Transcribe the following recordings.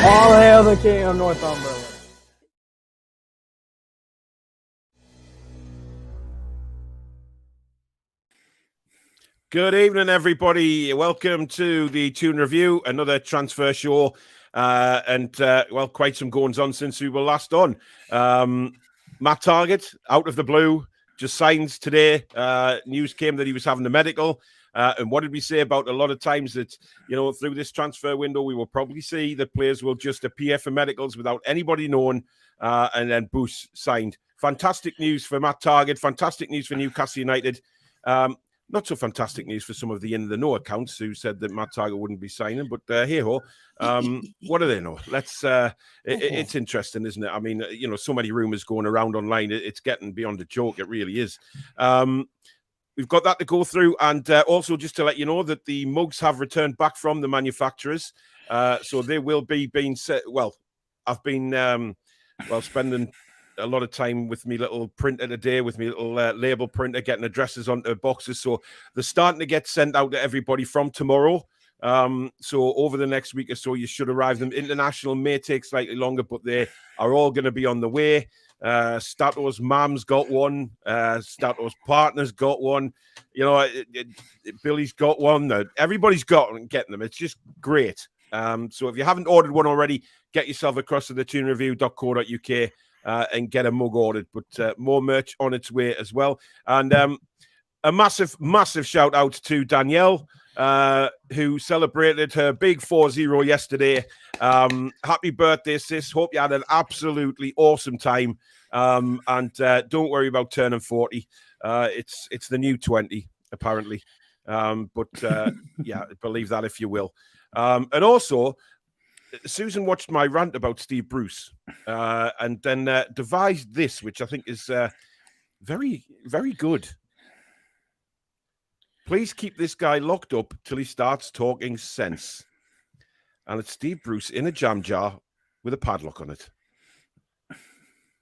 All hail the King of Northumberland. Good evening, everybody. Welcome to the Toon Review, another transfer show. Well, quite some goings on since we were last on. Matt Target, out of the blue, just signed today. News came that he was having a medical. And what did we say about a lot of times that, you know, through this transfer window, we will probably see that players will just appear for medicals without anybody knowing, and then Boost signed. Fantastic news for Matt Target. Fantastic news for Newcastle United. Not so fantastic news for some of the in-the-know accounts who said that Matt Target wouldn't be signing, but hey-ho. What do they know? It's interesting, isn't it? I mean, you know, so many rumours going around online. It's getting beyond a joke. It really is. We've got that to go through, and also just to let you know that the mugs have returned back from the manufacturers, so they will be being set. Well, I've been spending a lot of time with me little printer today, with me little label printer, getting addresses onto boxes. So they're starting to get sent out to everybody from tomorrow. So over the next week or so, you should arrive. Them international may take slightly longer, but they are all going to be on the way. Stato's mum's got one. Stato's partner's got one. You know, Billy's got one. Everybody's getting them. It's just great. So if you haven't ordered one already, get yourself across to the toonreview.co.uk and get a mug ordered. But more merch on its way as well. And a massive, massive shout out to Danielle, who celebrated her big 4-0 yesterday. Happy birthday, sis. Hope you had an absolutely awesome time. And don't worry about turning 40. It's the new 20, apparently. Yeah, believe that if you will. And also, Susan watched my rant about Steve Bruce and then devised this, which I think is very, very good. Please keep this guy locked up till he starts talking sense. And it's Steve Bruce in a jam jar with a padlock on it.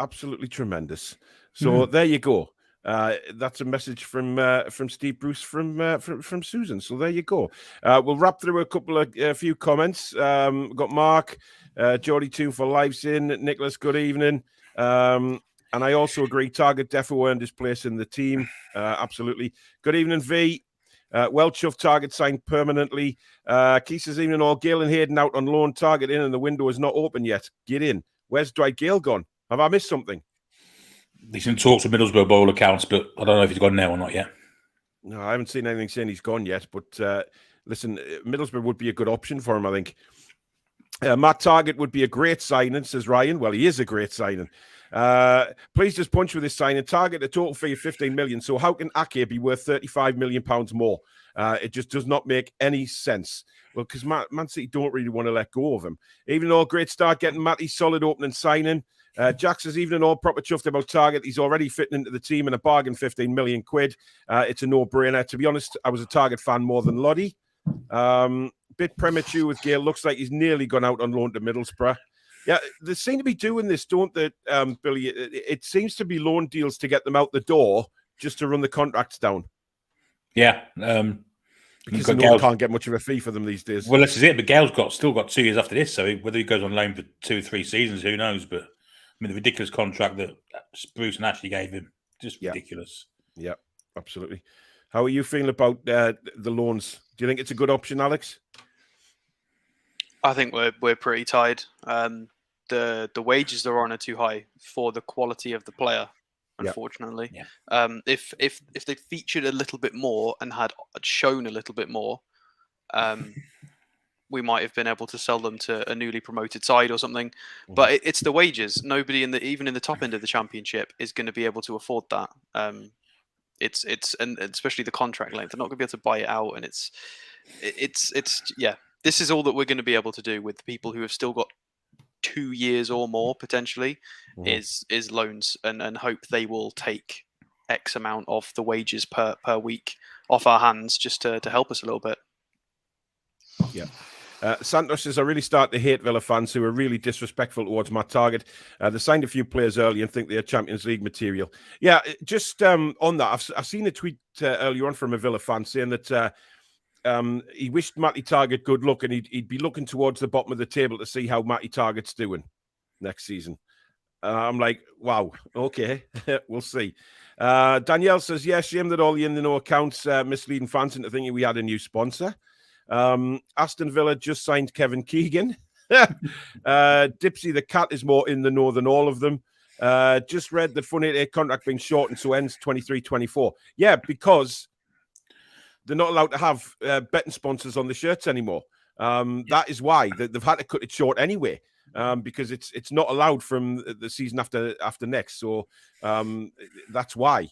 Absolutely tremendous. So there you go. That's a message from Steve Bruce from Susan. So there you go. We'll wrap through a few comments. We've got Mark, Geordie Toon for lives in. Nicholas, good evening. And I also agree. Target defo earned his place in the team. Absolutely. Good evening, V. Well chuffed. Target signed permanently. Keith says evening all. Gale and Hayden out on loan. Target in and the window is not open yet. Get in. Where's Dwight Gale gone? Have I missed something? He's in talks with Middlesbrough by all accounts, but I don't know if he's gone now or not yet. No, I haven't seen anything saying he's gone yet. But listen, Middlesbrough would be a good option for him, I think. Matt Target would be a great signing, says Ryan. Well, he is a great signing. Please just punch with this signing. Target a total fee of 15 million. So how can Ake be worth 35 million pounds more? It just does not make any sense. Well, because Man City don't really want to let go of him. Even though great start getting Matty solid opening signing. Jack says even all proper chuffed about Target. He's already fitting into the team and a bargain 15 million quid. It's a no-brainer. To be honest, I was a Target fan more than Loddy. Bit premature with Gale. Looks like he's nearly gone out on loan to Middlesbrough. Yeah, they seem to be doing this, don't they, Billy? It seems to be loan deals to get them out the door just to run the contracts down. Yeah. Because no one can't get much of a fee for them these days. Well, this is it. But Gale's still got 2 years after this. So whether he goes on loan for 2 or 3 seasons, who knows? But I mean, the ridiculous contract that Bruce and Ashley gave him, just ridiculous. Yeah, absolutely. How are you feeling about the loans? Do you think it's a good option, Alex? I think we're pretty tied. The wages they're on are too high for the quality of the player, unfortunately. Yeah. If they featured a little bit more and had shown a little bit more, we might have been able to sell them to a newly promoted side or something. But it's the wages. Nobody even in the top end of the championship is going to be able to afford that. and especially the contract length. They're not going to be able to buy it out, and it's yeah. This is all that we're going to be able to do with people who have still got 2 years or more potentially, is loans, and hope they will take X amount of the wages per week off our hands just to help us a little bit. Yeah. Santos says, I really start to hate Villa fans who are really disrespectful towards Matt Targett. They signed a few players early and think they're Champions League material. Yeah, just on that, I've seen a tweet earlier on from a Villa fan saying that he wished Matty Targett good luck and he'd be looking towards the bottom of the table to see how Matty Targett's doing next season. I'm like, wow, okay, we'll see. Danielle says, yeah, shame that all the in-the-know accounts misleading fans into thinking we had a new sponsor. Aston Villa just signed Kevin Keegan. Dipsy the cat is more in the know than all of them. Just read the Fun 88 contract being shortened, so ends 23-24. Yeah, because they're not allowed to have betting sponsors on the shirts anymore. That is why they've had to cut it short anyway, because it's not allowed from the season after next. So that's why.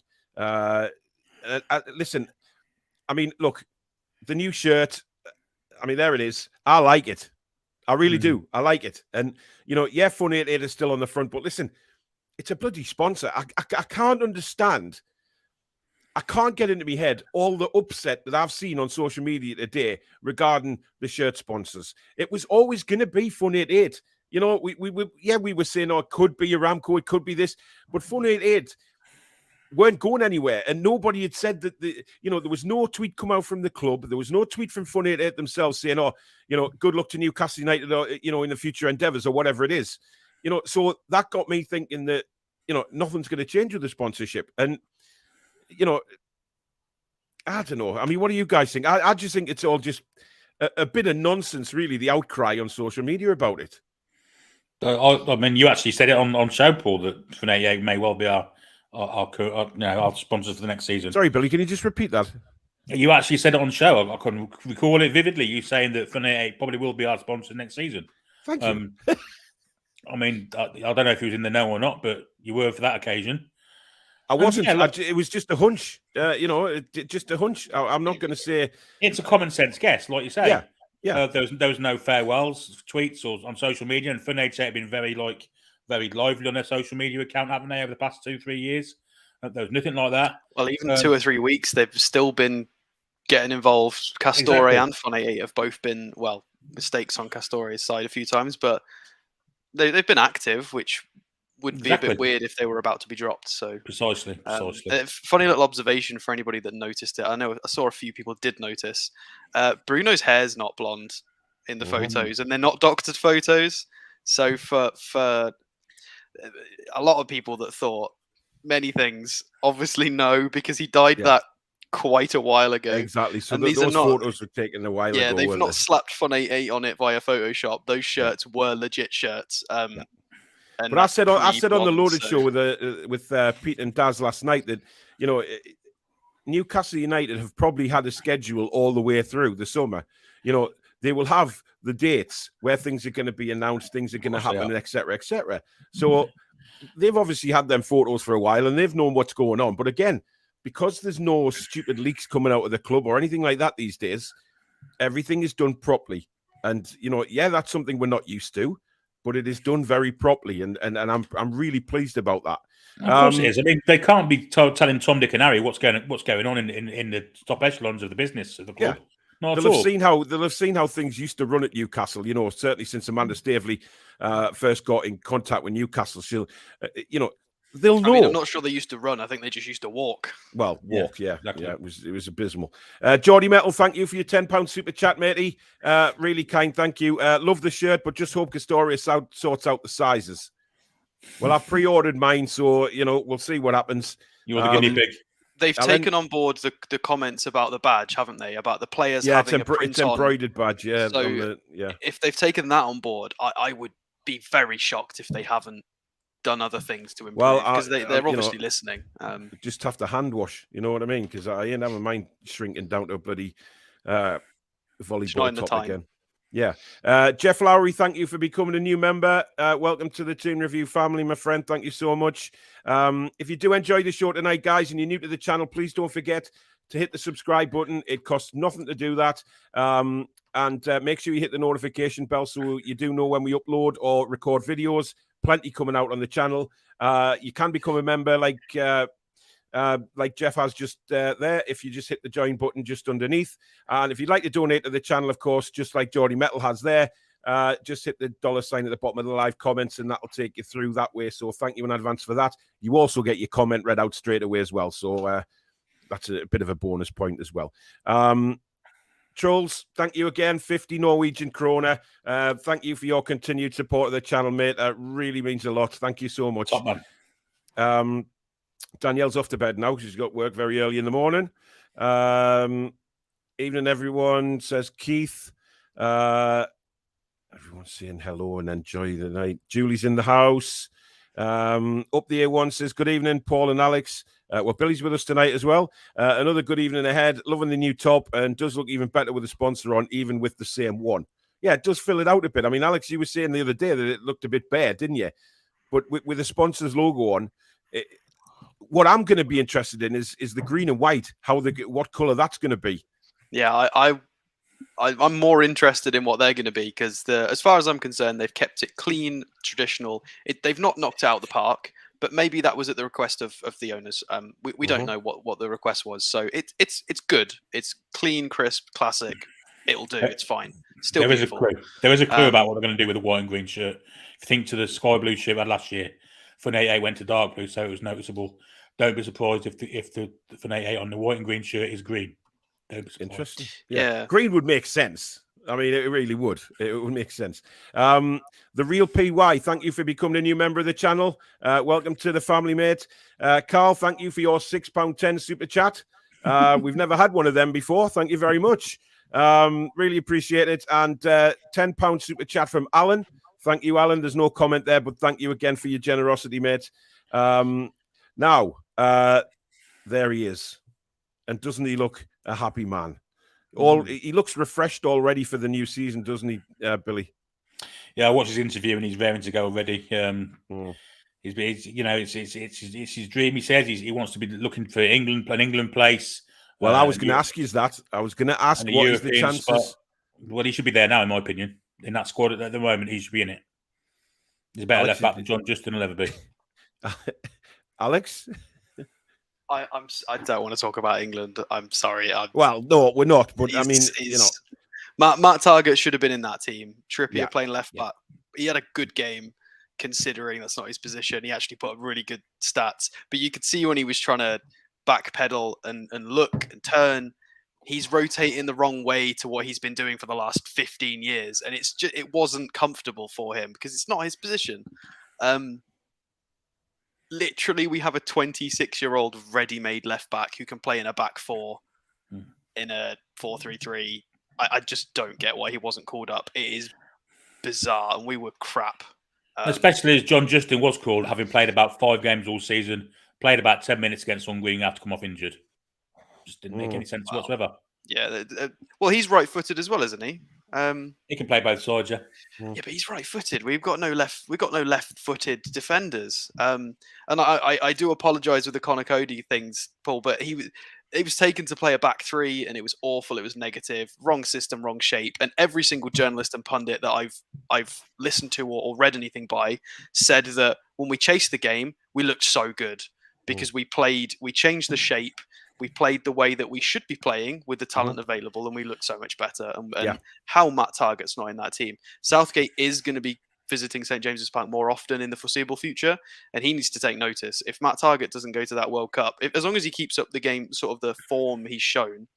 Listen, I mean, look, the new shirt, I mean, there it is. I like it. I really do. I like it. And, you know, yeah, Fun 88 is still on the front, but listen, it's a bloody sponsor. I can't understand. I can't get into my head all the upset that I've seen on social media today regarding the shirt sponsors. It was always going to be Fun 88. You know, we were saying, oh, it could be Aramco, it could be this, but Fun 88 weren't going anywhere, and nobody had said that. There was no tweet come out from the club. There was no tweet from Fun 88 themselves saying, "Oh, good luck to Newcastle United, or, in the future endeavours or whatever it is." So that got me thinking that nothing's going to change with the sponsorship, and I don't know. I mean, what do you guys think? I just think it's all just a bit of nonsense, really. The outcry on social media about it. I mean, you actually said it on show, Paul, that Fun 88 may well be our sponsors for the next season. Sorry, Billy, can you just repeat that? You actually said it on show. I couldn't recall it vividly. You saying that Fun 88 probably will be our sponsor next season. Thank you. I mean, I don't know if he was in the know or not, but you were for that occasion. I wasn't. It was just a hunch. Just a hunch. I'm not going to say it's a common sense guess, like you say. Yeah. There was no farewells, tweets, or on social media, and Fun 88 have been very lively on their social media account, haven't they, over the past 2-3 years? There was nothing like that. Well, even 2 or 3 weeks, they've still been getting involved. Castore and Fun 88 have both been, mistakes on Castore's side a few times, but they've been active, which would be a bit weird if they were about to be dropped. So precisely. Funny little observation for anybody that noticed it. I know I saw a few people did notice. Bruno's hair's not blonde in the photos, and they're not doctored photos. So for a lot of people that thought many things, obviously no, because he dyed that quite a while ago. Exactly. So those photos were taken a while ago. Yeah, they've not slapped Fun 88 on it via Photoshop. Those shirts were legit shirts. But I said on the Loaded Show with Pete and Daz last night that Newcastle United have probably had a schedule all the way through the summer. They will have the dates where things are going to be announced, things are going to happen, etc., etc. So they've obviously had them photos for a while and they've known what's going on. But again, because there's no stupid leaks coming out of the club or anything like that these days, everything is done properly. And that's something we're not used to, but it is done very properly, and I'm really pleased about that. Of course it is. I mean, they can't be telling Tom, Dick, and Harry what's going on in the top echelons of the business of the club. Yeah. They'll have seen how things used to run at Newcastle. Certainly since Amanda Staveley first got in contact with Newcastle, they'll know. I mean, I'm not sure they used to run. I think they just used to walk. Well, walk, yeah. Exactly. Yeah, it was abysmal. Geordie Metal, thank you for your £10 super chat, matey. Really kind, thank you. Love the shirt, but just hope Castoria sorts out the sizes. Well, I've pre-ordered mine, so we'll see what happens. You're the guinea pig. They've taken on board the comments about the badge, haven't they? About the players having it's embroidered badge, yeah. So if they've taken that on board, I would be very shocked if they haven't done other things to improve, because they're obviously listening. Just have to hand wash, you know what I mean? Because I ain't having mine shrinking down to a bloody volleyball top again. Yeah. Jeff Lowry, thank you for becoming a new member. Welcome to the Toon Review family, my friend. Thank you so much. If you do enjoy the show tonight, guys, and you're new to the channel, please don't forget to hit the subscribe button. It costs nothing to do that. And make sure you hit the notification bell so you do know when we upload or record videos. Plenty coming out on the channel. You can become a member like Jeff has just there, if you just hit the join button just underneath. And if you'd like to donate to the channel, of course, just like Geordie Metal has there, just hit the $ at the bottom of the live comments and that'll take you through that way. So thank you in advance for that. You also get your comment read out straight away as well. So that's a bit of a bonus point as well. Trolls, thank you again. 50 Norwegian krona. Thank you for your continued support of the channel, mate. That really means a lot. Thank you so much. Top man. Danielle's off to bed now. She's got work very early in the morning. Evening, everyone, says Keith. Everyone's saying hello and enjoy the night. Julie's in the house. Up the A1 says, good evening, Paul and Alex. Well, Billy's with us tonight as well. Another good evening ahead. Loving the new top and does look even better with the sponsor on, even with the same one. Yeah, it does fill it out a bit. I mean, Alex, you were saying the other day that it looked a bit bare, didn't you? But with the sponsor's logo on, what I'm going to be interested in is the green and white, what color that's going to be. Yeah, I'm more interested in what they're going to be because, as far as I'm concerned, they've kept it clean, traditional. They've not knocked out the park, but maybe that was at the request of the owners. We don't know what the request was, so it's good. It's clean, crisp, classic. It'll do. It's fine. Still beautiful. There is a clue about what they're going to do with the white and green shirt. If you think to the sky blue shirt we had last year, Fun 88 went to dark blue, so it was noticeable. Don't be surprised if the Fun 88 on the white and green shirt is green. Interesting. Yeah. Green would make sense. I mean, it really would. It would make sense. The Real PY, thank you for becoming a new member of the channel. Welcome to the family, mate. Carl, thank you for your £6.10 super chat. We've never had one of them before. Thank you very much. Really appreciate it. And £10 super chat from Alan. Thank you, Alan. There's no comment there, but thank you again for your generosity, mate. Now, there he is. And doesn't he look a happy man? He looks refreshed already for the new season, doesn't he, Billy? Yeah, I watched his interview and he's raring to go already. It's his dream. He says he wants to be looking for England, an England place. Well, I was going to ask you that. I was going to ask what is the chances. Spot. Well, he should be there now, in my opinion. In that squad at the moment, he should be in it. He's a better left back than John Justin will ever be. Alex? I don't want to talk about England. I'm sorry. Well, no, we're not. But I mean, Matt Targett should have been in that team. Trippier playing left back. He had a good game, considering that's not his position. He actually put up really good stats. But you could see when he was trying to backpedal and look and turn, he's rotating the wrong way to what he's been doing for the last 15 years, and it wasn't comfortable for him because it's not his position. Literally, we have a 26-year-old ready-made left back who can play in a back four in a 4-3-3. I just don't get why he wasn't called up. It is bizarre, and we were crap. Especially as John Justin was called, having played about 5 games all season, played about 10 minutes against Hungary and had to come off injured. Just didn't make any sense whatsoever. Yeah, well, he's right-footed as well, isn't he? He can play both sides, yeah. Yeah, but he's right-footed. We've got no left-footed defenders. And I do apologise with the Connor Cody things, Paul, but he was taken to play a back three, and it was awful. It was negative, wrong system, wrong shape. And every single journalist and pundit that I've listened to or read anything by said that when we chased the game, we looked so good because we changed the shape. We played the way that we should be playing with the talent available, and we look so much better. And how Matt Targett's not in that team. Southgate is going to be visiting St. James's Park more often in the foreseeable future, and he needs to take notice. If Matt Targett doesn't go to that World Cup, as long as he keeps up the game, sort of the form he's shown,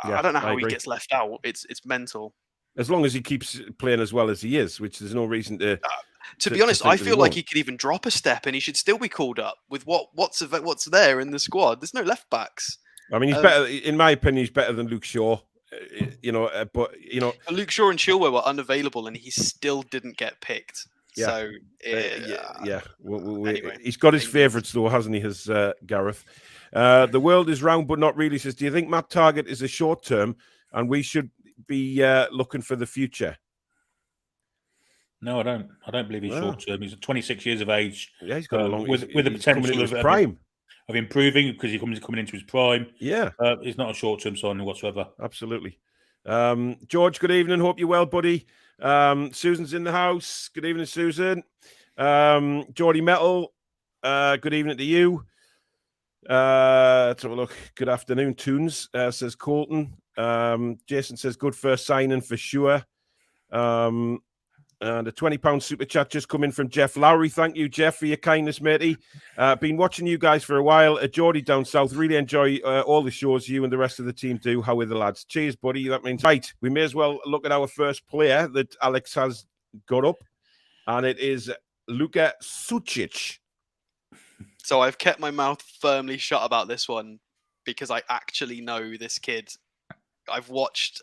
I don't know how he gets left out. It's mental. As long as he keeps playing as well as he is, which there's no reason to. To be honest, I feel like he could even drop a step and he should still be called up with what's there in the squad. There's no left backs. I mean, he's better, in my opinion, he's better than Luke Shaw. But Luke Shaw and Chilwell were unavailable and he still didn't get picked. So anyway, he's got his favourites though, hasn't he? Has Gareth? The world is round, but not really. Says, do you think Matt Targett is a short term, and we should be looking for the future? No, I don't. I don't believe he's Wow. short term. He's 26 years of age. Yeah, he's got a long. With the he's coming potential into his prime. of improving because he's coming into his prime. Yeah, he's not a short term signing whatsoever. Absolutely. George, good evening. Hope you're well, buddy. Susan's in the house. Good evening, Susan. Geordie Metal. Good evening to you. Let's have a look. Good afternoon, Toons, says Colton. Jason says good first signing for sure. And a £20 super chat just come in from Jeff Lowry. Thank you, Jeff, for your kindness, matey. Been watching you guys for a while. Geordie down south. Really enjoy all the shows you and the rest of the team do. How are the lads? Cheers, buddy. That means right. We may as well look at our first player that Alex has got up, and it is Luka Sucic. So I've kept my mouth firmly shut about this one because I actually know this kid. I've watched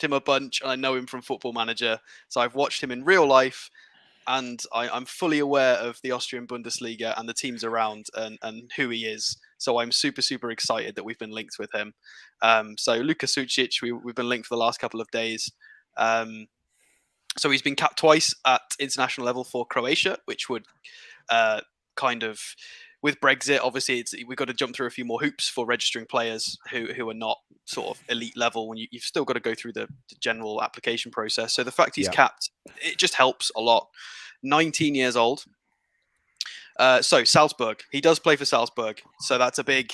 him a bunch, and I know him from Football Manager. So I've watched him in real life, and I'm fully aware of the Austrian Bundesliga and the teams around and who he is. So I'm super, super excited that we've been linked with him. So Luka Sucic, we've been linked for the last couple of days. So he's been capped twice at international level for Croatia, which would kind of... With Brexit, obviously, we've got to jump through a few more hoops for registering players who are not sort of elite level. When you've still got to go through the general application process. So the fact he's capped, it just helps a lot. 19 years old. So Salzburg, he does play for Salzburg. So that's a big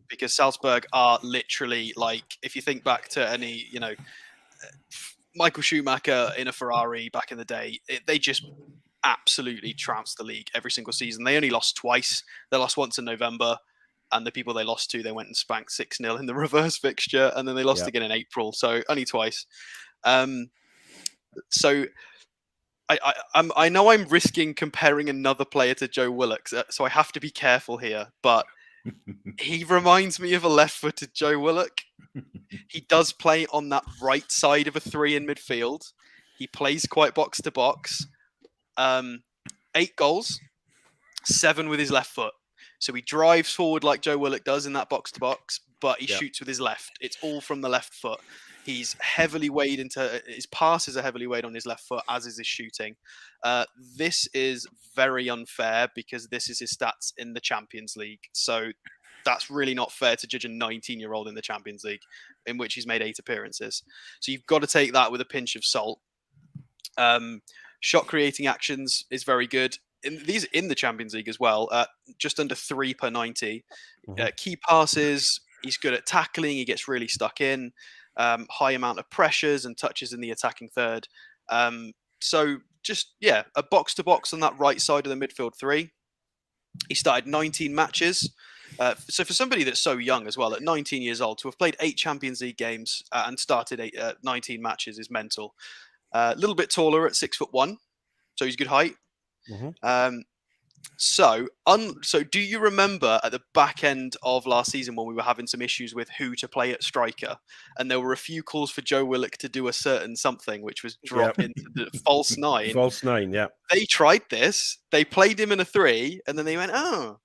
because Salzburg are literally like, if you think back to any, Michael Schumacher in a Ferrari back in the day, they just absolutely trounced the league every single season. They only lost twice. They lost once in November, and the people they lost to, they went and spanked 6-0 in the reverse fixture, and then they lost again in April. So only twice. So I know I'm risking comparing another player to Joe Willock, so I have to be careful here, but he reminds me of a left-footed Joe Willock. He does play on that right side of a 3 in midfield. He plays quite box to box. 8 goals, 7 with his left foot. So he drives forward like Joe Willock does in that box to box, but he shoots with his left. It's all from the left foot. He's heavily weighed into his passes are heavily weighed on his left foot, as is his shooting. This is very unfair because this is his stats in the Champions League. So that's really not fair to judge a 19-year-old in the Champions League, in which he's made 8 appearances. So you've got to take that with a pinch of salt. Shot creating actions is very good. These in the Champions League as well, just under 3 per 90. Key passes, he's good at tackling. He gets really stuck in. High amount of pressures and touches in the attacking third. So just, a box to box on that right side of the midfield 3. He started 19 matches. So for somebody that's so young as well, at 19 years old, to have played 8 Champions League games and started 19 matches is mental. A little bit taller at 6'1", so he's good height. So do you remember at the back end of last season when we were having some issues with who to play at striker, and there were a few calls for Joe Willock to do a certain something, which was drop into the false 9. False 9, yeah. They tried this. They played him in a 3, and then they went, oh.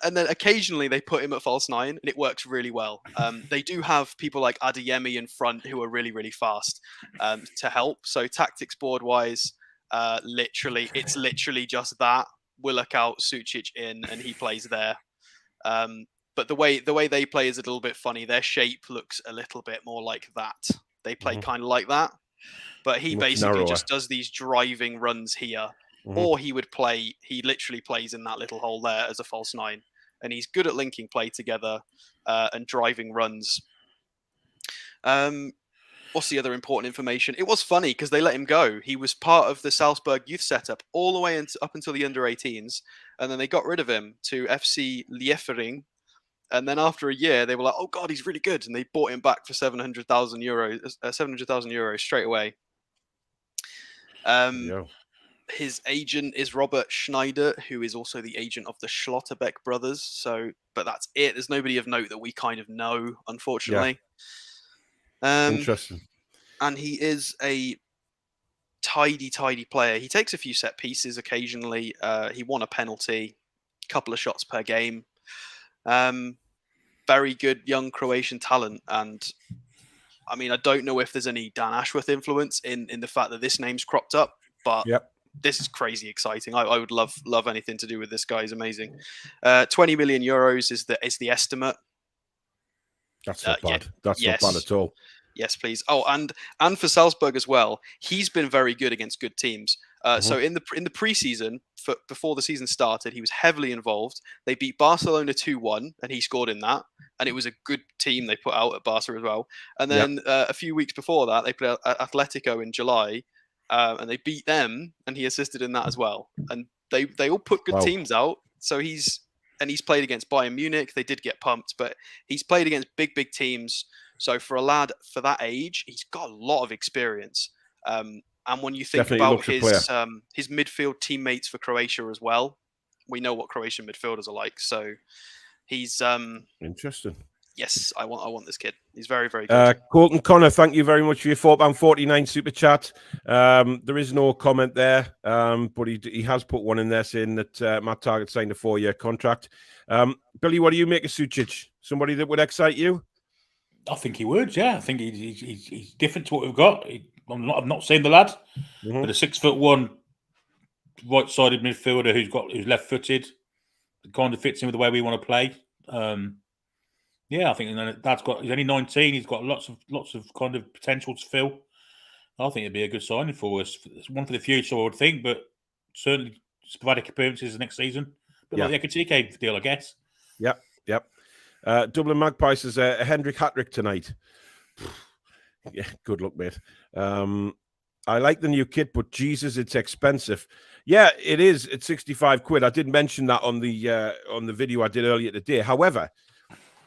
And then occasionally they put him at false 9, and it works really well. They do have people like Adeyemi in front who are really, really fast to help. So tactics board wise, it's literally just that. Willock out, Sucic in, and he plays there. But the way they play is a little bit funny. Their shape looks a little bit more like that. They play kind of like that. But he basically just does these driving runs here. Or he literally plays in that little hole there as a false 9. And he's good at linking play together and driving runs. What's the other important information? It was funny because they let him go. He was part of the Salzburg youth setup all the way up until the under-18s. And then they got rid of him to FC Liefering. And then after a year, they were like, oh, God, he's really good. And they bought him back for 700,000 euros straight away. His agent is Robert Schneider, who is also the agent of the Schlotterbeck brothers. But that's it. There's nobody of note that we kind of know, unfortunately. Interesting. And he is a tidy player. He takes a few set pieces occasionally. He won a penalty, a couple of shots per game. Very good young Croatian talent. And I mean, I don't know if there's any Dan Ashworth influence in the fact that this name's cropped up, but this is crazy exciting. I would love anything to do with this guy. He's amazing. 20 million euros is the estimate. That's not bad. That's not bad at all. Yes, please. Oh, and for Salzburg as well, he's been very good against good teams. So in the preseason, before the season started, he was heavily involved. They beat Barcelona 2-1, and he scored in that. And it was a good team they put out at Barca as well. And then a few weeks before that, they played Atletico in July, and they beat them, and he assisted in that as well. And they all put good teams out. So he's played against Bayern Munich. They did get pumped, but he's played against big teams. So for a lad for that age, he's got a lot of experience. And when you think about his midfield teammates for Croatia as well, we know what Croatian midfielders are like. So he's interesting. Yes, I want this kid. He's very, very good. Colton Connor, thank you very much for your £4.49 super chat. There is no comment there, but he has put one in there saying that Matt Targett signed a 4-year contract. Billy, what do you make of Sucic? Somebody that would excite you? I think he would. Yeah, I think he's different to what we've got. I've not seen the lad, but a 6'1" right-sided midfielder who's left-footed, kind of fits in with the way we want to play. Yeah, I think he's only 19. He's got lots of kind of potential to fill. I think it'd be a good signing for us. It's one for the future, I would think, but certainly sporadic appearances next season. But like the Ekatike deal, I guess. Yep. Dublin Magpies says a Hendrick hat-trick tonight. Yeah, good luck, mate. I like the new kit, but Jesus, it's expensive. Yeah, it is. It's 65 quid. I did mention that on the video I did earlier today. However,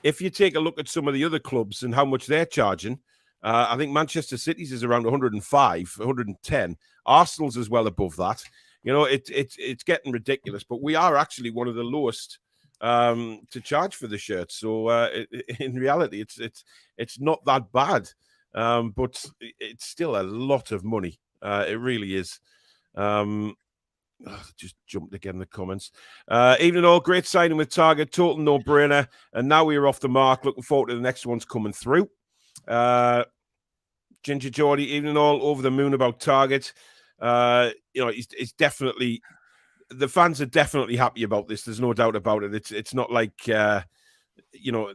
if you take a look at some of the other clubs and how much they're charging, I think Manchester City's is around 105, 110. Arsenal's as well above that. You know, it's getting ridiculous, but we are actually one of the lowest to charge for the shirt. So in reality, it's not that bad, but it's still a lot of money. It really is. Just jumped again in the comments. Evening all, great signing with Target, total no-brainer. And now we're off the mark. Looking forward to the next one's coming through. Ginger Geordie, evening all, over the moon about Target. You know, it's definitely, the fans are definitely happy about this. There's no doubt about it. It's not like, you know,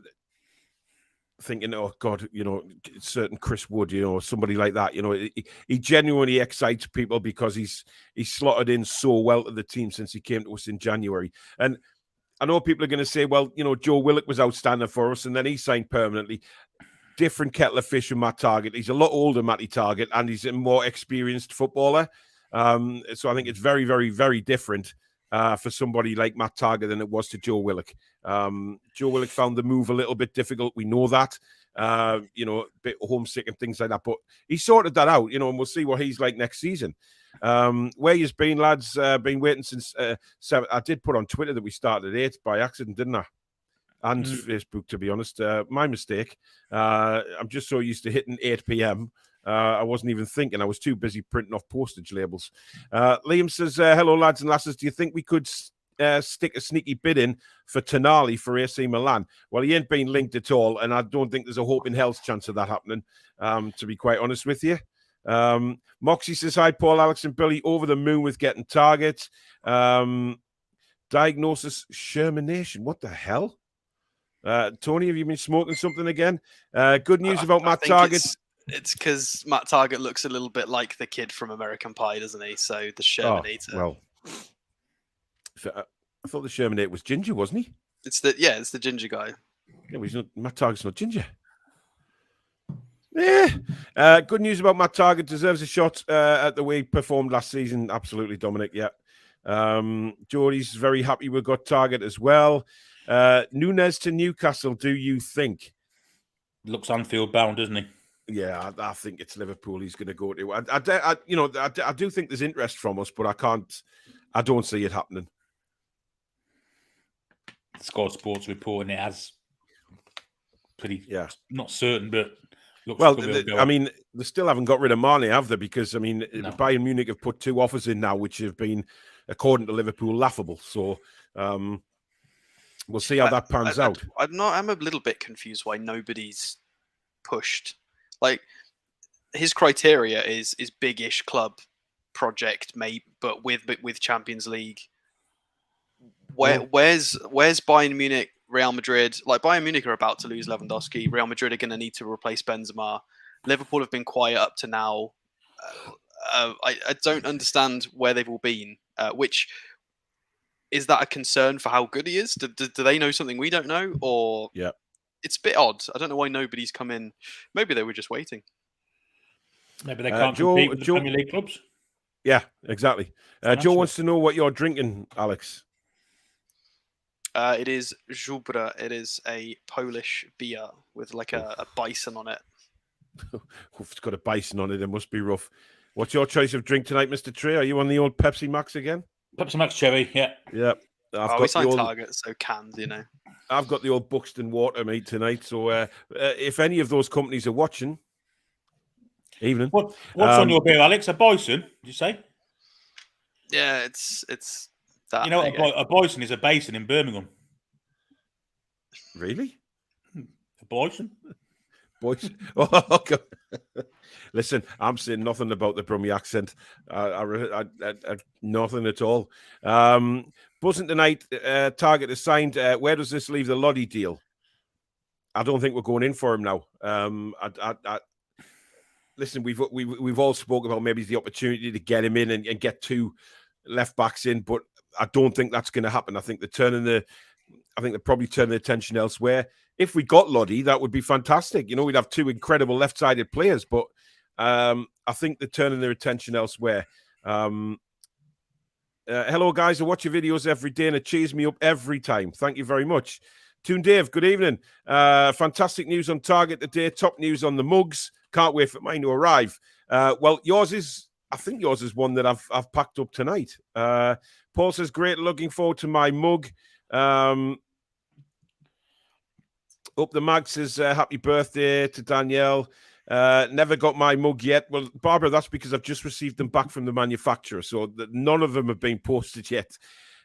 thinking, oh God, you know, certain Chris Wood, you know, somebody like that, you know, he genuinely excites people because he's slotted in so well to the team since he came to us in January. And I know people are going to say, well, you know, Joe Willock was outstanding for us and then he signed permanently. Different kettle of fish with Matt Targett. He's a lot older, Matty Targett, and he's a more experienced footballer. So I think it's very, very, very different for somebody like Matt Targett than it was to Joe Willock. Joe Willock found the move a little bit difficult. We know that, you know, a bit homesick and things like that. But he sorted that out, you know, and we'll see what he's like next season. Where you've been, lads, been waiting since 7. I did put on Twitter that we started at 8 by accident, didn't I? And Facebook, to be honest. My mistake. I'm just so used to hitting 8 p.m. I wasn't even thinking. I was too busy printing off postage labels. Liam says, hello, lads and lasses. Do you think we could stick a sneaky bid in for Tonali for AC Milan? Well, he ain't been linked at all, and I don't think there's a hope in hell's chance of that happening, to be quite honest with you. Moxie says, hi, Paul, Alex, and Billy. Over the moon with getting Targets. Diagnosis Shermanation. What the hell? Tony, have you been smoking something again? Good news about Matt Targett. It's because Matt Targett looks a little bit like the kid from American Pie, doesn't he? So the Shermanator. Oh, well, I thought the Shermanator was ginger, wasn't he? It's the ginger guy. Yeah, well, Matt Targett's not ginger. Yeah. Good news about Matt Targett. Deserves a shot at the way he performed last season. Absolutely, Dominic. Yeah. Geordie's very happy we've got Targett as well. Nunes to Newcastle, do you think? Looks Anfield bound, doesn't he? Yeah, I think it's Liverpool he's going to go to. I do think there's interest from us, but I don't see it happening. Sky Sports reporting it as pretty, not certain, but looks well, I mean, they still haven't got rid of Mane, have they? Because, I mean, Bayern Munich have put 2 offers in now, which have been, according to Liverpool, laughable. So, we'll see how that pans out. I'm a little bit confused why nobody's pushed Like his criteria is big-ish club project, maybe, but with Champions League. Where's Bayern Munich, Real Madrid? Like Bayern Munich are about to lose Lewandowski. Real Madrid are going to need to replace Benzema. Liverpool have been quiet up to now. I don't understand where they've all been. Which is that a concern for how good he is? Do they know something we don't know? Or it's a bit odd. I don't know why nobody's come in. Maybe they were just waiting. Maybe they can't compete with the Premier League clubs. Yeah, exactly. Joe wants to know what you're drinking, Alex. It is Żubra. It is a Polish beer with like a bison on it. If it's got a bison on it, it must be rough. What's your choice of drink tonight, Mr. Trey? Are you on the old Pepsi Max again? Pepsi Max Cherry, yeah. Yeah. We signed Target, so canned, you know. I've got the old Buxton Water, mate, tonight. So if any of those companies are watching, evening. What's on your beer, Alex? A bison, did you say? Yeah, it's that. You know, a bison is a basin in Birmingham. Really? A bison? Boys. Oh, God. Listen, I'm saying nothing about the Brummie accent. Nothing at all. Buzzing tonight, Target is signed. Where does this leave the Loddy deal? I don't think we're going in for him now. Listen, we've all spoken about maybe the opportunity to get him in and get 2 left backs in, but I don't think that's going to happen. I think they're probably turning their attention elsewhere. If we got Loddy, that would be fantastic. You know, we'd have 2 incredible left-sided players, but I think they're turning their attention elsewhere. Hello, guys. I watch your videos every day and it cheers me up every time. Thank you very much. Toon Dave, good evening. Fantastic news on Target today. Top news on the mugs. Can't wait for mine to arrive. Well, I think yours is one that I've packed up tonight. Paul says, great. Looking forward to my mug. Up the mag says, happy birthday to Danielle. Never got my mug yet. Well, Barbara, that's because I've just received them back from the manufacturer, so none of them have been posted yet.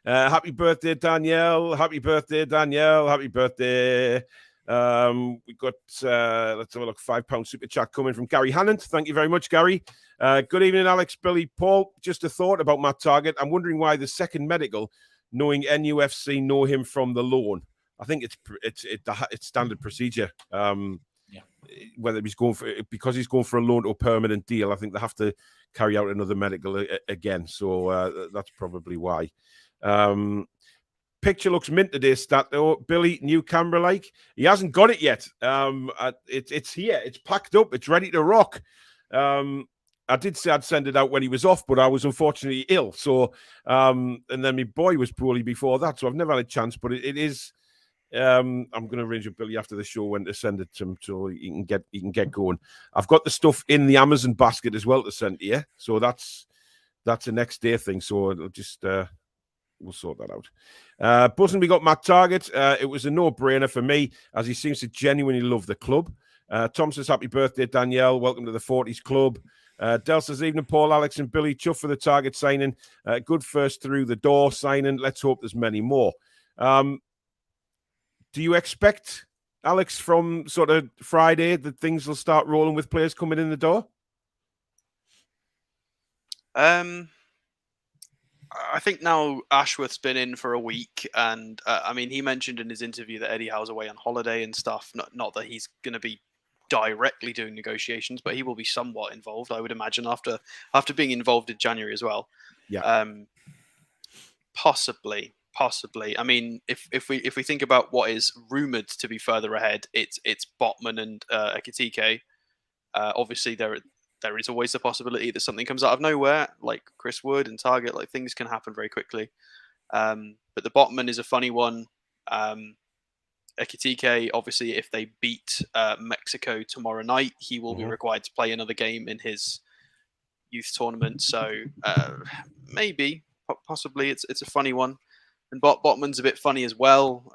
Happy birthday, Danielle. Happy birthday, Danielle. Happy birthday. We've got, let's have a look, £5 super chat coming from Gary Hannant. Thank you very much, Gary. Good evening, Alex, Billy, Paul. Just a thought about Matt Target. I'm wondering why the second medical, knowing NUFC know him from the loan. I think it's standard procedure. Whether he's going for a loan to a permanent deal, I think they have to carry out another medical again. So that's probably why. Picture looks mint today, stat though. Billy, new camera like. He hasn't got it yet. It's here. It's packed up. It's ready to rock. I did say I'd send it out when he was off, but I was unfortunately ill. So, and then my boy was poorly before that, so I've never had a chance. But it is. I'm going to arrange with Billy after the show when to send it to him so he can get going. I've got the stuff in the Amazon basket as well to send to you, so that's a next day thing. So it'll just we'll sort that out. Buzzing, we got Matt Target. It was a no-brainer for me as he seems to genuinely love the club. Tom says, happy birthday, Danielle. Welcome to the 40s club. Del says, evening, Paul, Alex and Billy. Chuff for the Target signing. Good first through the door signing. Let's hope there's many more. Do you expect, Alex, from sort of Friday that things will start rolling with players coming in the door? I think now Ashworth's been in for a week, and I mean, he mentioned in his interview that Eddie Howe's away on holiday and stuff. Not that he's going to be directly doing negotiations, but he will be somewhat involved, I would imagine, after being involved in January as well. Yeah. Possibly. I mean, if we think about what is rumored to be further ahead, it's Botman and Ekitike. Obviously, there is always the possibility that something comes out of nowhere, like Chris Wood and Target. Like things can happen very quickly. But the Botman is a funny one. Ekitike, obviously, if they beat Mexico tomorrow night, he will be required to play another game in his youth tournament. So possibly, it's a funny one. And Botman's a bit funny as well.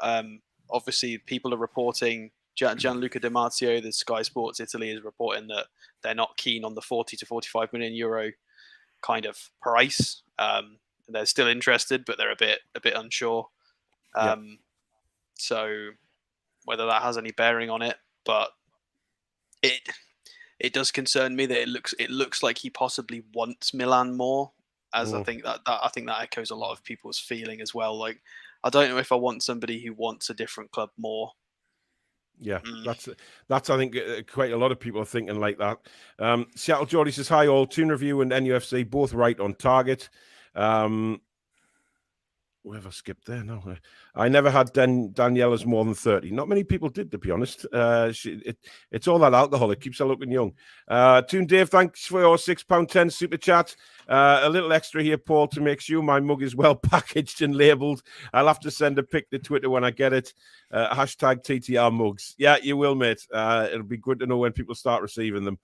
Obviously, people are reporting, Gianluca De Marzio, the Sky Sports Italy, is reporting that they're not keen on the 40 to 45 million euro kind of price. They're still interested, but they're a bit unsure. So whether that has any bearing on it, but it it does concern me that it looks like he possibly wants Milan more. As I think that echoes a lot of people's feeling as well. Like, I don't know if I want somebody who wants a different club more. Yeah, that's I think quite a lot of people are thinking like that. Seattle Geordie says, hi all, Toon Review and NUFC both right on target. Where have I skipped there? No, I never had Daniela's more than 30. Not many people did, to be honest. It's all that alcohol. It keeps her looking young. Toon Dave, thanks for your £6.10 super chat. A little extra here, Paul, to make sure my mug is well packaged and labelled. I'll have to send a pic to Twitter when I get it. Hashtag TTR mugs. Yeah, you will, mate. It'll be good to know when people start receiving them.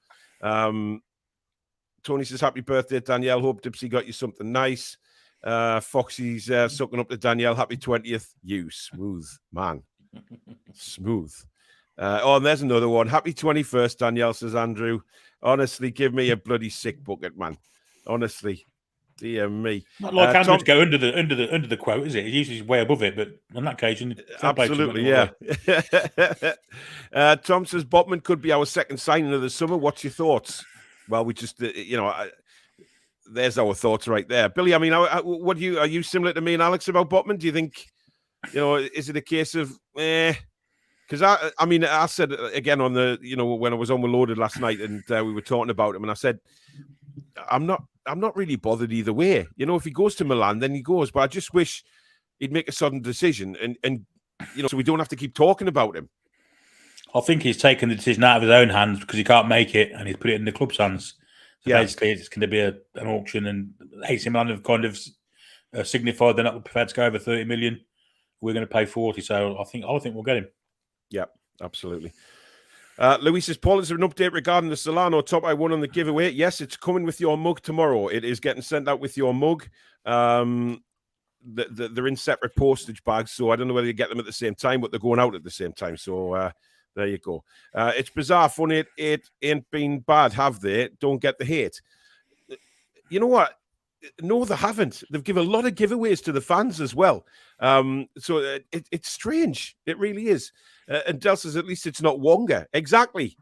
Tony says, happy birthday, Danielle. Hope Dipsy got you something nice. Foxy's sucking up to Danielle. Happy 20th. You smooth man. Smooth. And there's another one. Happy 21st, Danielle, says Andrew. Honestly, give me a bloody sick bucket, man. Honestly. Dear me. Not like Andrew to go under the quote, is it? He usually way above it, but on that occasion, absolutely, yeah. Tom says Botman could be our second signing of the summer. What's your thoughts? Well, we just, there's our thoughts right there. Billy, I mean, are you similar to me and Alex about Botman? Do you think, is it a case of, because I said again on the, when I was on with Loaded last night and we were talking about him, and I said, I'm not really bothered either way. If he goes to Milan, then he goes, but I just wish he'd make a sudden decision and so we don't have to keep talking about him. I think he's taken the decision out of his own hands because he can't make it, and he's put it in the club's hands. So basically, it's going to be an auction, and AC Milan have kind of signified they're not prepared to go over 30 million. We're going to pay 40, so I think we'll get him. Yeah, absolutely. Louis says, Paul, is there an update regarding the Solano top I won on the giveaway? Yes, it's coming with your mug tomorrow. It is getting sent out with your mug. They're in separate postage bags, so I don't know whether you get them at the same time, but they're going out at the same time. So there you go. It's bizarre. Fun 8 ain't been bad, have they? Don't get the hate. You know what? No, they haven't. They've given a lot of giveaways to the fans as well. So it's strange. It really is. And Del says, at least it's not Wonga. Exactly.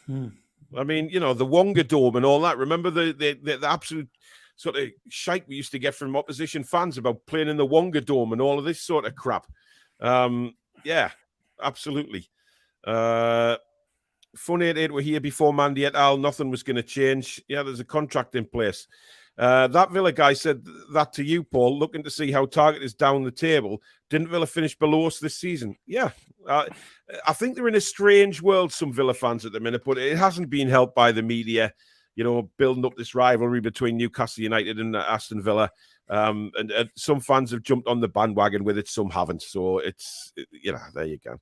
I mean, the Wonga Dome and all that. Remember the absolute sort of shite we used to get from opposition fans about playing in the Wonga Dome and all of this sort of crap. Yeah, absolutely. Fun 88 were here before Mandy et al. Nothing was going to change. Yeah, there's a contract in place. That Villa guy said that to you, Paul, looking to see how Target is down the table. Didn't Villa finish below us this season? Yeah. I think they're in a strange world, some Villa fans at the minute, but it hasn't been helped by the media, building up this rivalry between Newcastle United and Aston Villa. And some fans have jumped on the bandwagon with it, some haven't. So there you go.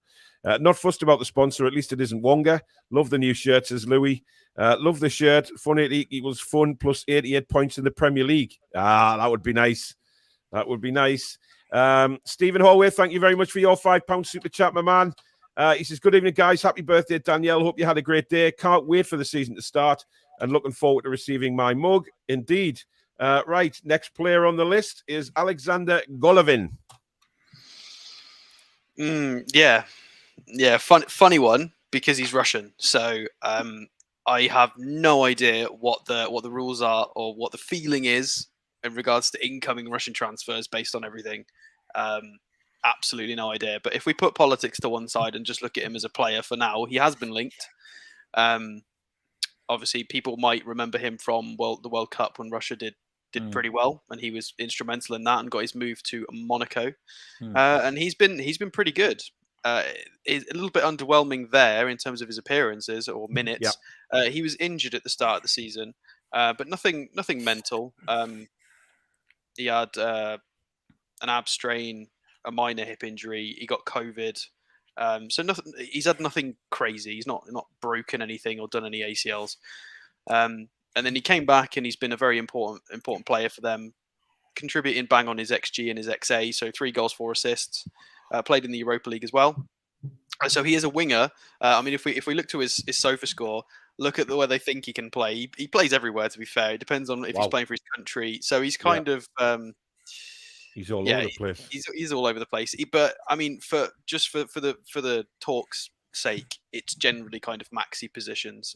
Not fussed about the sponsor, at least it isn't Wonga. Love the new shirt, says Louis. Love the shirt. Fun 88 equals fun plus 88 points in the Premier League. That would be nice. That would be nice. Stephen Hallway, thank you very much for your £5 super chat, my man. He says, good evening, guys. Happy birthday, Danielle. Hope you had a great day. Can't wait for the season to start and looking forward to receiving my mug. Indeed. Right, next player on the list is Alexander Golovin. Yeah, funny one because he's Russian. So I have no idea what the rules are or what the feeling is in regards to incoming Russian transfers based on everything. Absolutely no idea. But if we put politics to one side and just look at him as a player for now, he has been linked. Obviously, people might remember him from the World Cup when Russia did pretty well, and he was instrumental in that and got his move to Monaco. And he's been pretty good. Is a little bit underwhelming there in terms of his appearances or minutes. Yeah. He was injured at the start of the season, but nothing mental. He had an ab strain, a minor hip injury. He got COVID. So nothing. He's had nothing crazy. He's not broken anything or done any ACLs. And then he came back and he's been a very important player for them, contributing bang on his XG and his XA. So 3 goals, 4 assists. Played in the Europa League as well. So he is a winger. I mean, if we look to his SOFA score, look at where they think he can play. He plays everywhere, to be fair. It depends on if he's playing for his country. So he's kind of he's all over the place. He's all over the place. But I mean, for the talk's sake, it's generally kind of maxi positions.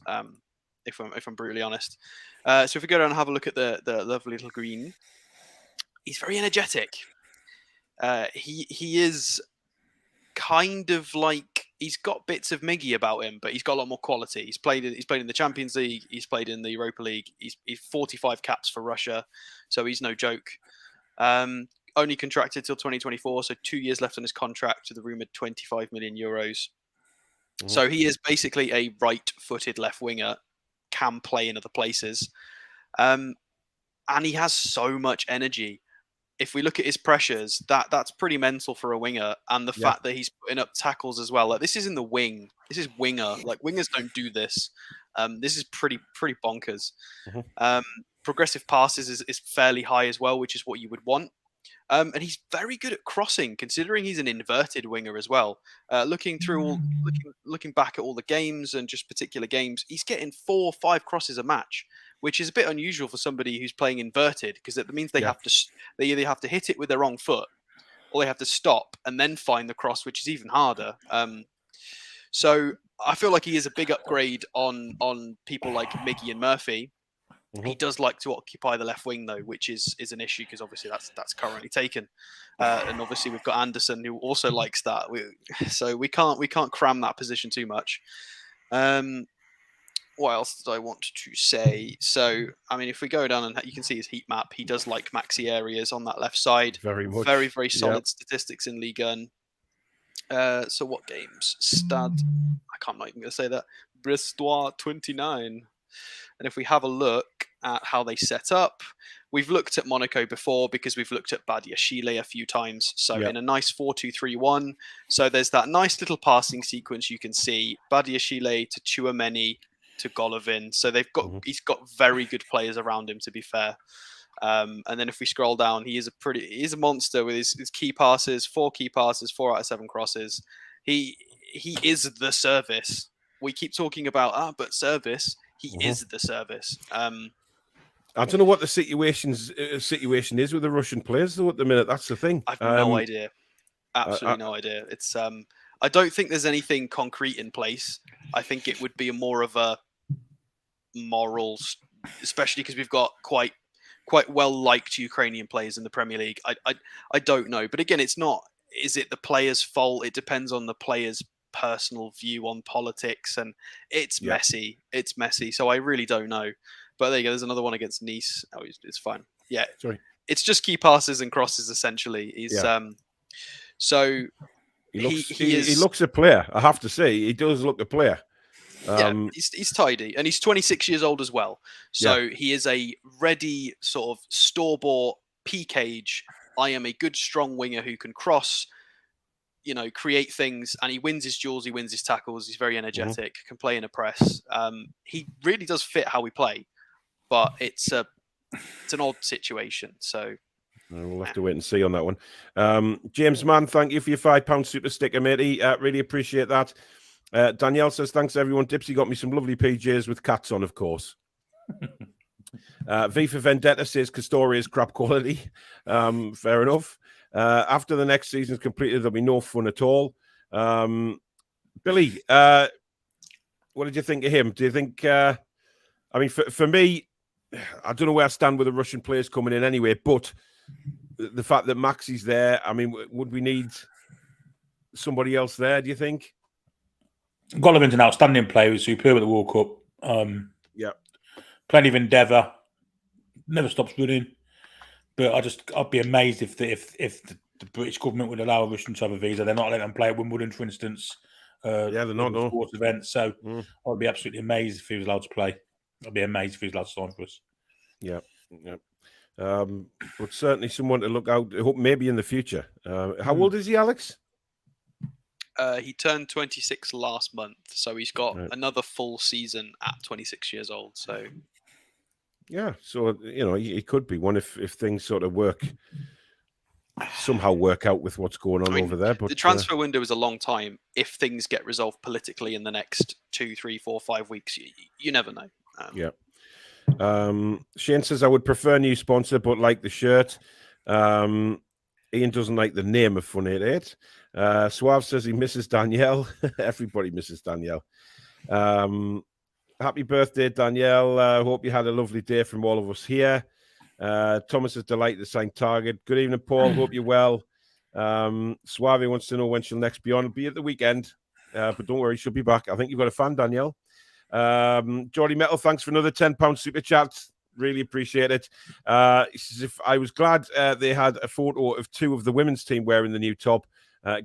if I'm brutally honest. So if we go down and have a look at the lovely little green, he's very energetic. He is kind of like, he's got bits of Miggy about him, but he's got a lot more quality. He's played in the Champions League, he's played in the Europa League, he's 45 caps for Russia, so he's no joke. Only contracted till 2024, so 2 years left on his contract with a rumoured 25 million euros. So he is basically a right-footed left winger, can play in other places, and he has so much energy. If we look at his pressures, that's pretty mental for a winger, and the fact that he's putting up tackles as well. Like, this is in the wing. This is winger. Like, wingers don't do this. This is pretty bonkers. Progressive passes is fairly high as well, which is what you would want. And he's very good at crossing, considering he's an inverted winger as well. Looking back at all the games and just particular games, he's getting 4 or 5 crosses a match, which is a bit unusual for somebody who's playing inverted, because that means they either have to hit it with their wrong foot, or they have to stop and then find the cross, which is even harder. So I feel like he is a big upgrade on people like Miggy and Murphy. He does like to occupy the left wing, though, which is an issue, because obviously that's currently taken, and obviously we've got Anderson, who also likes that. So we can't cram that position too much. What else did I want to say? So, I mean, if we go down and you can see his heat map, he does like maxi areas on that left side. Very much. Very, very solid statistics in Ligue 1. So what games? Stade, I'm not even going to say that. Brestois 29. And if we have a look at how they set up, we've looked at Monaco before, because we've looked at Badiashile a few times. So in a nice 4-2-3-1. So there's that nice little passing sequence you can see. Badiashile to Chouameni to Golovin. So he's got very good players around him, to be fair. And then if we scroll down, he's a monster with his key passes, 4 key passes, 4 out of 7 crosses. He is the service. We keep talking about but service. He is the service. I don't know what the situation is with the Russian players, though, at the minute. That's the thing. I've no idea. Absolutely no idea. It's I don't think there's anything concrete in place. I think it would be more of a moral, especially because we've got quite well-liked Ukrainian players in the Premier League. I don't know. But again, it's not, is it the player's fault? It depends on the player's personal view on politics, and it's messy. It's messy. So I really don't know. But there you go. There's another one against Nice. Oh, it's fine. Yeah. Sorry. It's just key passes and crosses, essentially. He's so he looks a player. I have to say, he does look a player. He's tidy, and he's 26 years old as well. So he is a ready sort of store-bought P-cage. I am a good, strong winger who can cross, create things, and he wins his duels, he wins his tackles. He's very energetic, can play in a press. He really does fit how we play, but it's an odd situation. So we'll have to wait and see on that one. James Mann, thank you for your £5 super sticker, matey. Really appreciate that. Danielle says, thanks everyone. Dipsy got me some lovely PJs with cats on, of course. V for Vendetta says Castoria's crap quality. Fair enough. After the next season's completed, there'll be no fun at all. Billy, what did you think of him? Do you think, for me, I don't know where I stand with the Russian players coming in anyway, but the fact that Maxi's there, would we need somebody else there, do you think? Golovin's an outstanding player. He was superb at the World Cup. Plenty of endeavour. Never stops running. But I'd be amazed if the British government would allow a Russian to have a visa. They're not letting them play at Wimbledon, for instance. They're not. No sports events. So I'd be absolutely amazed if he was allowed to play. I'd be amazed if he was allowed to sign for us. Yeah. But certainly someone to look out. I hope maybe in the future. How old is he, Alex? He turned 26 last month, so he's got another full season at 26 years old. So, so he could be one if things sort of somehow work out with what's going on over there. But the transfer window is a long time. If things get resolved politically in the next 2, 3, 4, 5 weeks, you never know. Shane says I would prefer a new sponsor, but like the shirt. Ian doesn't like the name of Fun 88. Suave says he misses Danielle. Everybody misses Danielle. Happy birthday, Danielle. Hope you had a lovely day from all of us here. Thomas is delighted to sign Target. Good evening, Paul. Hope you're well. Suave wants to know when she'll next be on. It'll be at the weekend, but don't worry, she'll be back. I think you've got a fan, Danielle. Geordie Metal, thanks for another £10 super chat. Really appreciate it. He says, if I was glad they had a photo of two of the women's team wearing the new top,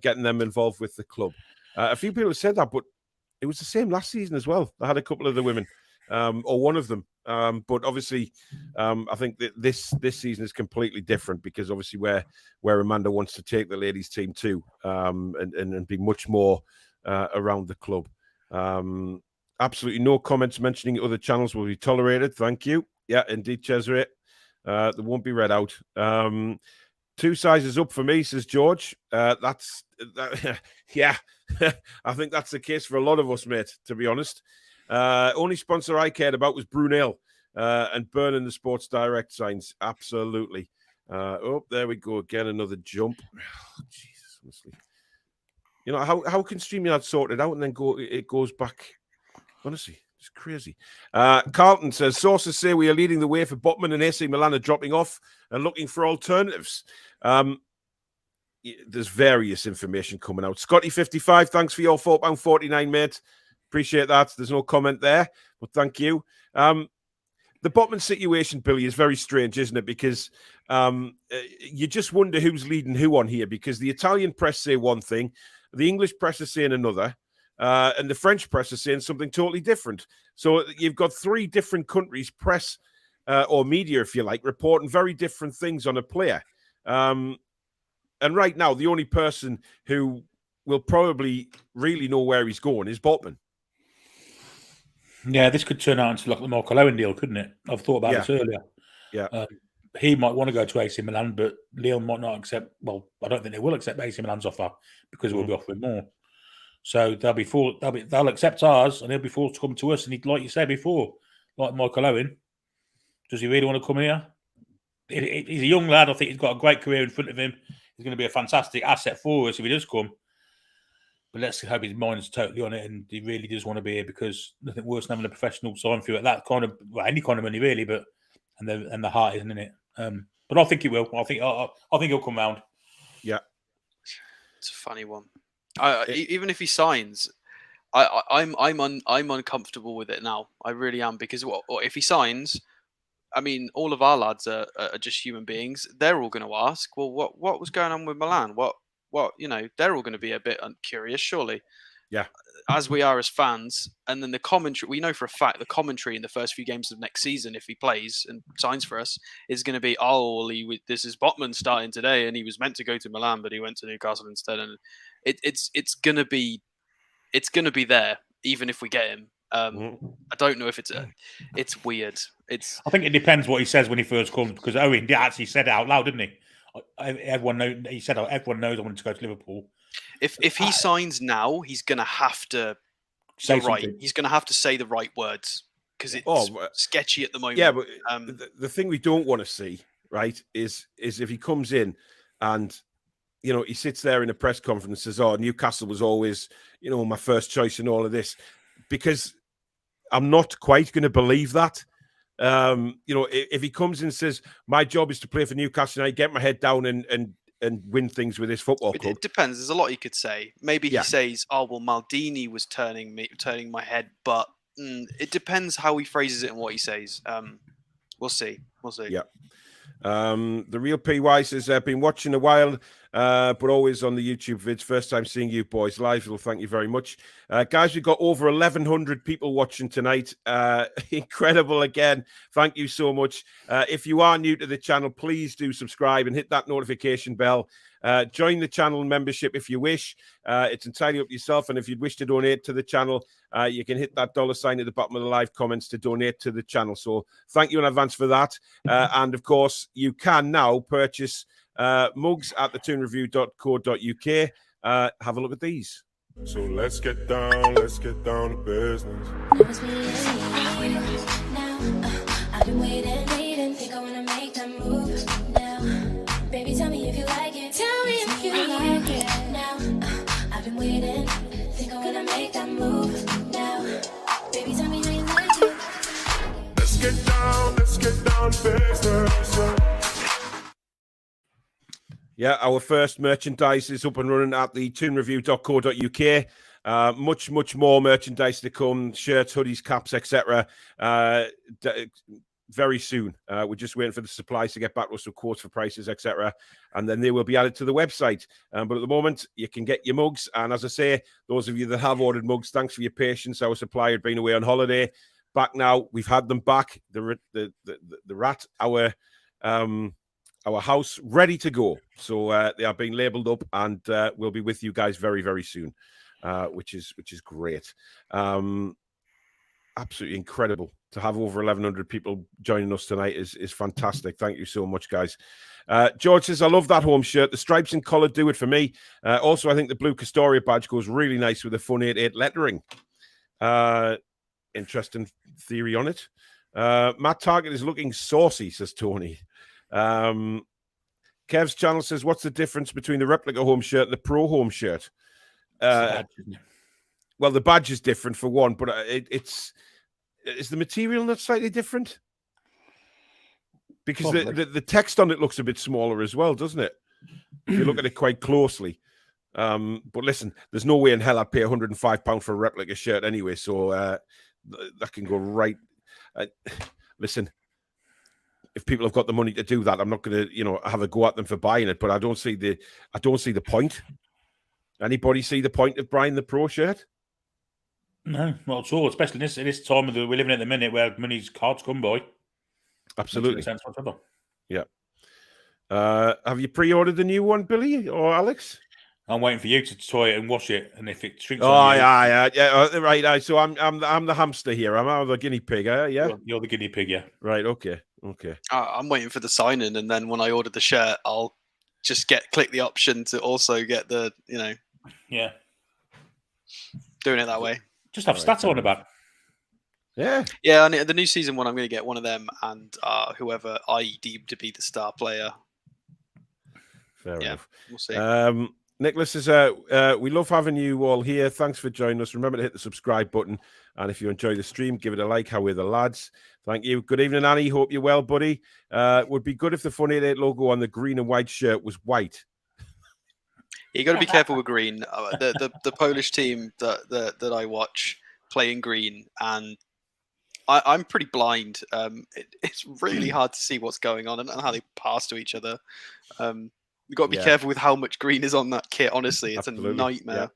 getting them involved with the club. A few people have said that, but it was the same last season as well. They had a couple of the women, or one of them. But obviously, I think that this season is completely different because obviously where Amanda wants to take the ladies' team too, and be much more around the club. Absolutely no comments mentioning other channels will be tolerated. Thank you. Yeah, indeed, Cesare. They won't be read out. 2 sizes up for me, says George. Yeah. I think that's the case for a lot of us, mate, to be honest. Only sponsor I cared about was Brunel and burning the Sports Direct signs. Absolutely. Oh, there we go again. Another jump. Oh, Jesus, honestly. You know, how can StreamYard sort it out and then it goes back? Honestly, it's crazy. Carlton says, sources say we are leading the way for Botman and AC Milan are dropping off and looking for alternatives. There's various information coming out. Scotty55, thanks for your £4.49, mate. Appreciate that. There's no comment there, but thank you. The Botman situation, Billy, is very strange, isn't it? Because you just wonder who's leading who on here, because the Italian press say one thing, the English press is saying another, and the French press is saying something totally different. So you've got 3 different countries' press or media, if you like, reporting very different things on a player. And right now, the only person who will probably really know where he's going is Botman. Yeah, this could turn out into like the Michael Owen deal, couldn't it? I've thought about this earlier. Yeah. He might want to go to AC Milan, but Lyon might not accept. Well, I don't think they will accept AC Milan's offer because we'll be offering more. So they'll accept ours, and he'll be forced to come to us. And like you said before, like Michael Owen, does he really want to come here? He's a young lad. I think he's got a great career in front of him. He's going to be a fantastic asset for us if he does come. But let's hope his mind's totally on it and he really does want to be here, because nothing worse than having a professional sign for you at that kind of, well, any kind of money really, but and the heart isn't in it. But I think he will. I think he'll come round. Yeah, it's a funny one. Even if he signs, I'm uncomfortable with it now. I really am, because if he signs, I mean, all of our lads are just human beings. They're all going to ask, well, what was going on with Milan? What they're all going to be a bit curious, surely. Yeah. As we are as fans. And then the commentary, we know for a fact the commentary in the first few games of next season, if he plays and signs for us, is going to be, this is Botman starting today, and he was meant to go to Milan, but he went to Newcastle instead. And it's going to be there, even if we get him. I don't know if it's weird. I think it depends what he says when he first comes, because Owen actually said it out loud, didn't he? Everyone knows. He said everyone knows I want to go to Liverpool. If he signs now, he's going to have to He's going to have to say the right words, because it's sketchy at the moment. Yeah, but the thing we don't want to see, right, is if he comes in and he sits there in a press conference and says, "Oh, Newcastle was always my first choice in all of this," because I'm not quite going to believe that. If he comes in and says, "My job is to play for Newcastle United, get my head down and win things with this football club." It depends. There's a lot he could say. Maybe he says, "Oh, well, Maldini was turning my head," but it depends how he phrases it and what he says. We'll see. Yeah. The real PY says, I've been watching a while, but always on the YouTube vids. First time seeing you boys live. Well, thank you very much. Guys, we've got over 1,100 people watching tonight. Incredible again. Thank you so much. If you are new to the channel, please do subscribe and hit that notification bell. Join the channel membership if you wish. It's entirely up to yourself. And if you'd wish to donate to the channel, you can hit that $sign at the bottom of the live comments to donate to the channel. So thank you in advance for that. And of course, you can now purchase mugs at the toonreview.co.uk. Have a look at these. So let's get down to business. I've been waiting, think I wanna make that move now. Baby, tell me if you like it. Tell me if you like it now. I've been waiting, think I wanna make that move now. Baby, tell me how you like it. Yeah, our first merchandise is up and running at the toonreview.co.uk. Much more merchandise to come, shirts, hoodies, caps, etc. Very soon. We're just waiting for the supplies to get back to us with quotes for prices, etc. And then they will be added to the website. But at the moment, you can get your mugs. And as I say, those of you that have ordered mugs, thanks for your patience. Our supplier had been away on holiday. Back now, we've had them back. The rat, our house ready to go. So they are being labeled up and we'll be with you guys very, very soon, which is great. Absolutely incredible to have over 1,100 people joining us tonight is fantastic. Thank you so much, guys. George says, I love that home shirt. The stripes and collar do it for me. Also, I think the blue Castoria badge goes really nice with the Fun 88 lettering. Interesting theory on it. Matt Target is looking saucy, says Tony. Kev's channel says, what's the difference between the replica home shirt and the pro home shirt? Well, the badge is different for one, but is the material not slightly different? Because the text on it looks a bit smaller as well, doesn't it? If you look at it quite closely. But listen, there's no way in hell I'd pay £105 for a replica shirt anyway, so that can go right. Listen, if people have got the money to do that, I'm not going to, have a go at them for buying it. But I don't see the point. Anybody see the point of buying the pro shirt? No, not at all. Especially in this time we're living at the minute where money's hard to come by. Absolutely. Sense whatsoever. Yeah. Have you pre-ordered the new one, Billy or Alex? I'm waiting for you to try it and wash it, and if it shrinks, yeah, right. So I'm the hamster here. I'm the guinea pig. Yeah, you're the guinea pig. Yeah, right. Okay. I'm waiting for the sign in, and then when I order the shirt, I'll just click the option to also get the yeah, doing it that way. Just have stats on the back. Yeah. And the new season one, I'm going to get one of them and whoever I deem to be the star player. Fair enough. We'll see. Nicholas says, we love having you all here. Thanks for joining us. Remember to hit the subscribe button. And if you enjoy the stream, give it a like. How are the lads? Thank you. Good evening, Annie. Hope you're well, buddy. Would be good if the Fun 88 logo on the green and white shirt was white. You got to be careful with green. The Polish team that I watch play in green, and I'm pretty blind. It's really hard to see what's going on and how they pass to each other. You've got to be careful with how much green is on that kit. Honestly, it's a nightmare.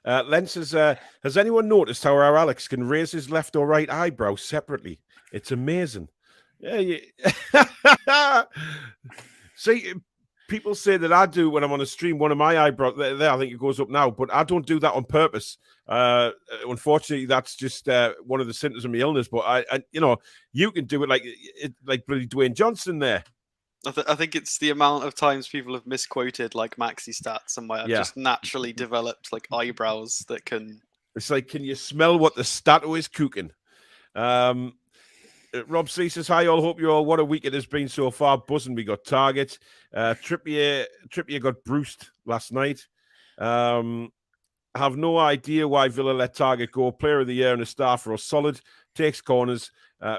Yeah. Len says, has anyone noticed how our Alex can raise his left or right eyebrow separately? It's amazing. Yeah. See, people say that I do when I'm on a stream. One of my eyebrows, there, I think it goes up now, but I don't do that on purpose. Unfortunately, that's just one of the symptoms of my illness. But I you can do it like bloody Dwayne Johnson there. I think it's the amount of times people have misquoted like Maxi stats and why I've just naturally developed like eyebrows that can. It's like, can you smell what the statue is cooking? Rob C says, hi, all. Hope you all. What a week it has been so far. Buzzing, we got Target. Trippier got bruised last night. I have no idea why Villa let Target go. Player of the year and a star for us. Solid. Takes corners.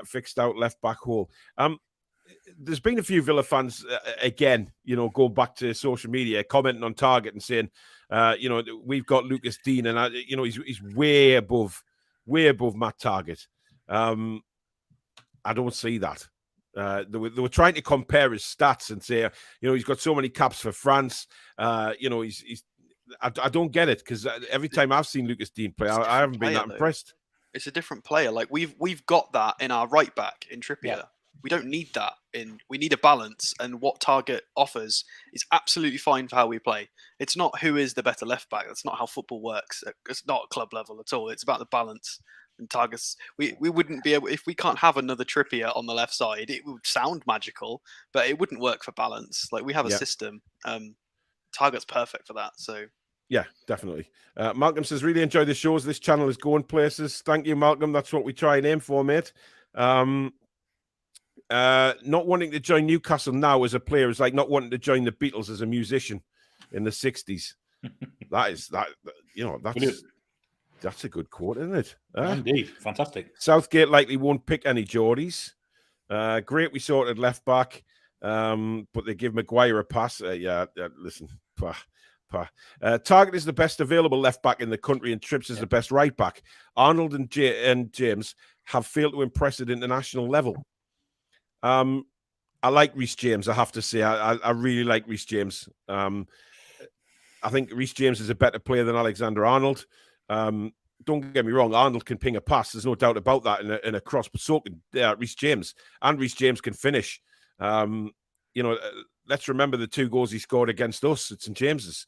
Fixed out left back hole. There's been a few Villa fans, again, going back to social media, commenting on Target and saying, we've got Lucas Dean and, he's way above Matt Target. I don't see that. They were trying to compare his stats and say, he's got so many caps for France. I don't get it because every time I've seen Lucas Dean play, I haven't been that impressed. It's a different player. Like we've got that in our right back in Trippier. Yeah. We don't need that we need a balance, and what Target offers is absolutely fine for how we play. It's not who is the better left back. That's not how football works. It's not club level at all. It's about the balance. And Target's, we wouldn't be able, if we can't have another Trippier on the left side, it would sound magical, but it wouldn't work for balance. Like we have a system. Target's perfect for that. So yeah, definitely. Malcolm says, really enjoy the shows. This channel is going places. Thank you, Malcolm. That's what we try and aim for, mate. Not wanting to join Newcastle now as a player is like not wanting to join the Beatles as a musician in the 60s. That's a good quote, isn't it? Indeed. Fantastic. Southgate likely won't pick any Geordies. Great we sorted left back, but they give Maguire a pass. Listen. Target is the best available left back in the country, and Trips is the best right back. Arnold and James have failed to impress at international level. I like Reece James, I have to say. I really like Reece James. I think Reece James is a better player than Alexander Arnold. Don't get me wrong, Arnold can ping a pass. There's no doubt about that in a cross, but so can Reece James. And Reece James can finish. Let's remember the 2 goals he scored against us at St James's.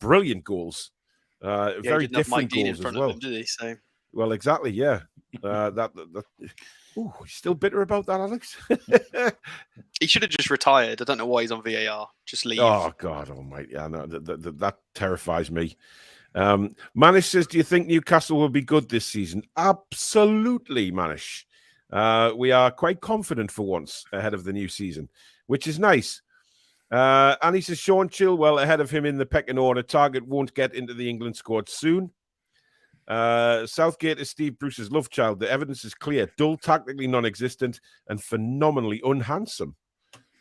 Brilliant goals. Very different goals as well. Him, did he? So. Well, exactly, yeah. Ooh, he's still bitter about that, Alex. He should have just retired. I don't know why he's on VAR. Just leave. Oh, God almighty. Yeah, no, that terrifies me. Manish says, do you think Newcastle will be good this season? Absolutely, Manish. We are quite confident for once ahead of the new season, which is nice. And he says, Sean Chilwell ahead of him in the pecking order. Target won't get into the England squad soon. Southgate is Steve Bruce's love child. The evidence is clear. Dull, tactically non-existent, and phenomenally unhandsome.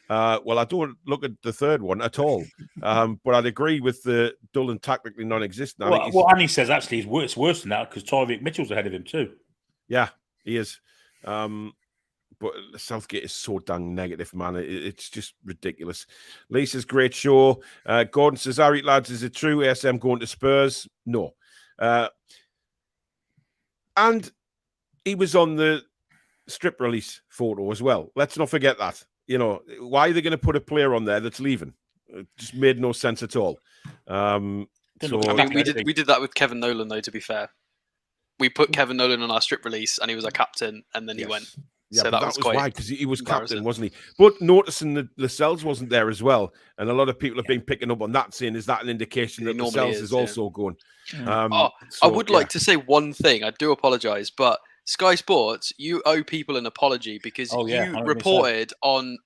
Well, I don't look at the third one at all. But I'd agree with the dull and tactically non-existent. What Annie says actually is it's worse than that because Tyreek Mitchell's ahead of him too. Yeah, he is. But Southgate is so dang negative, man. It's just ridiculous. Lisa's great show. Gordon says, all right, lads, is it true ASM going to Spurs? No. And he was on the strip release photo as well. Let's not forget that. Why are they going to put a player on there that's leaving? It just made no sense at all. We did that with Kevin Nolan, though, to be fair. We put Kevin Nolan on our strip release and he was our captain and then he went. Yeah, so that was quite why, because he was captain, wasn't he? But noticing that Lascelles wasn't there as well, and a lot of people have been picking up on that, saying, is that an indication that Lascelles is also going? I would like to say one thing. I do apologise, but Sky Sports, you owe people an apology because you reported on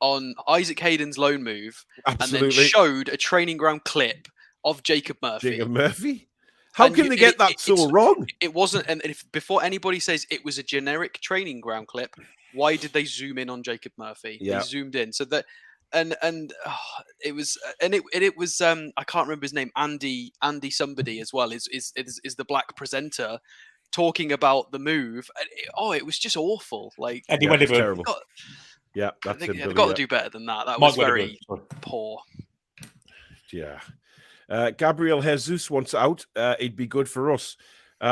Isaac Hayden's loan move and then showed a training ground clip of Jacob Murphy. Jacob Murphy? How can they get that so wrong? It wasn't, and if before anybody says it was a generic training ground clip, why did they zoom in on Jacob Murphy? Yeah. They zoomed in so that, it was I can't remember his name. Andy somebody as well is the black presenter talking about the move. It was just awful. Like Eddie Wedderburn. Terrible. They've got to do better than that. That was very poor. Yeah. Gabriel Jesus wants out. He'd be good for us.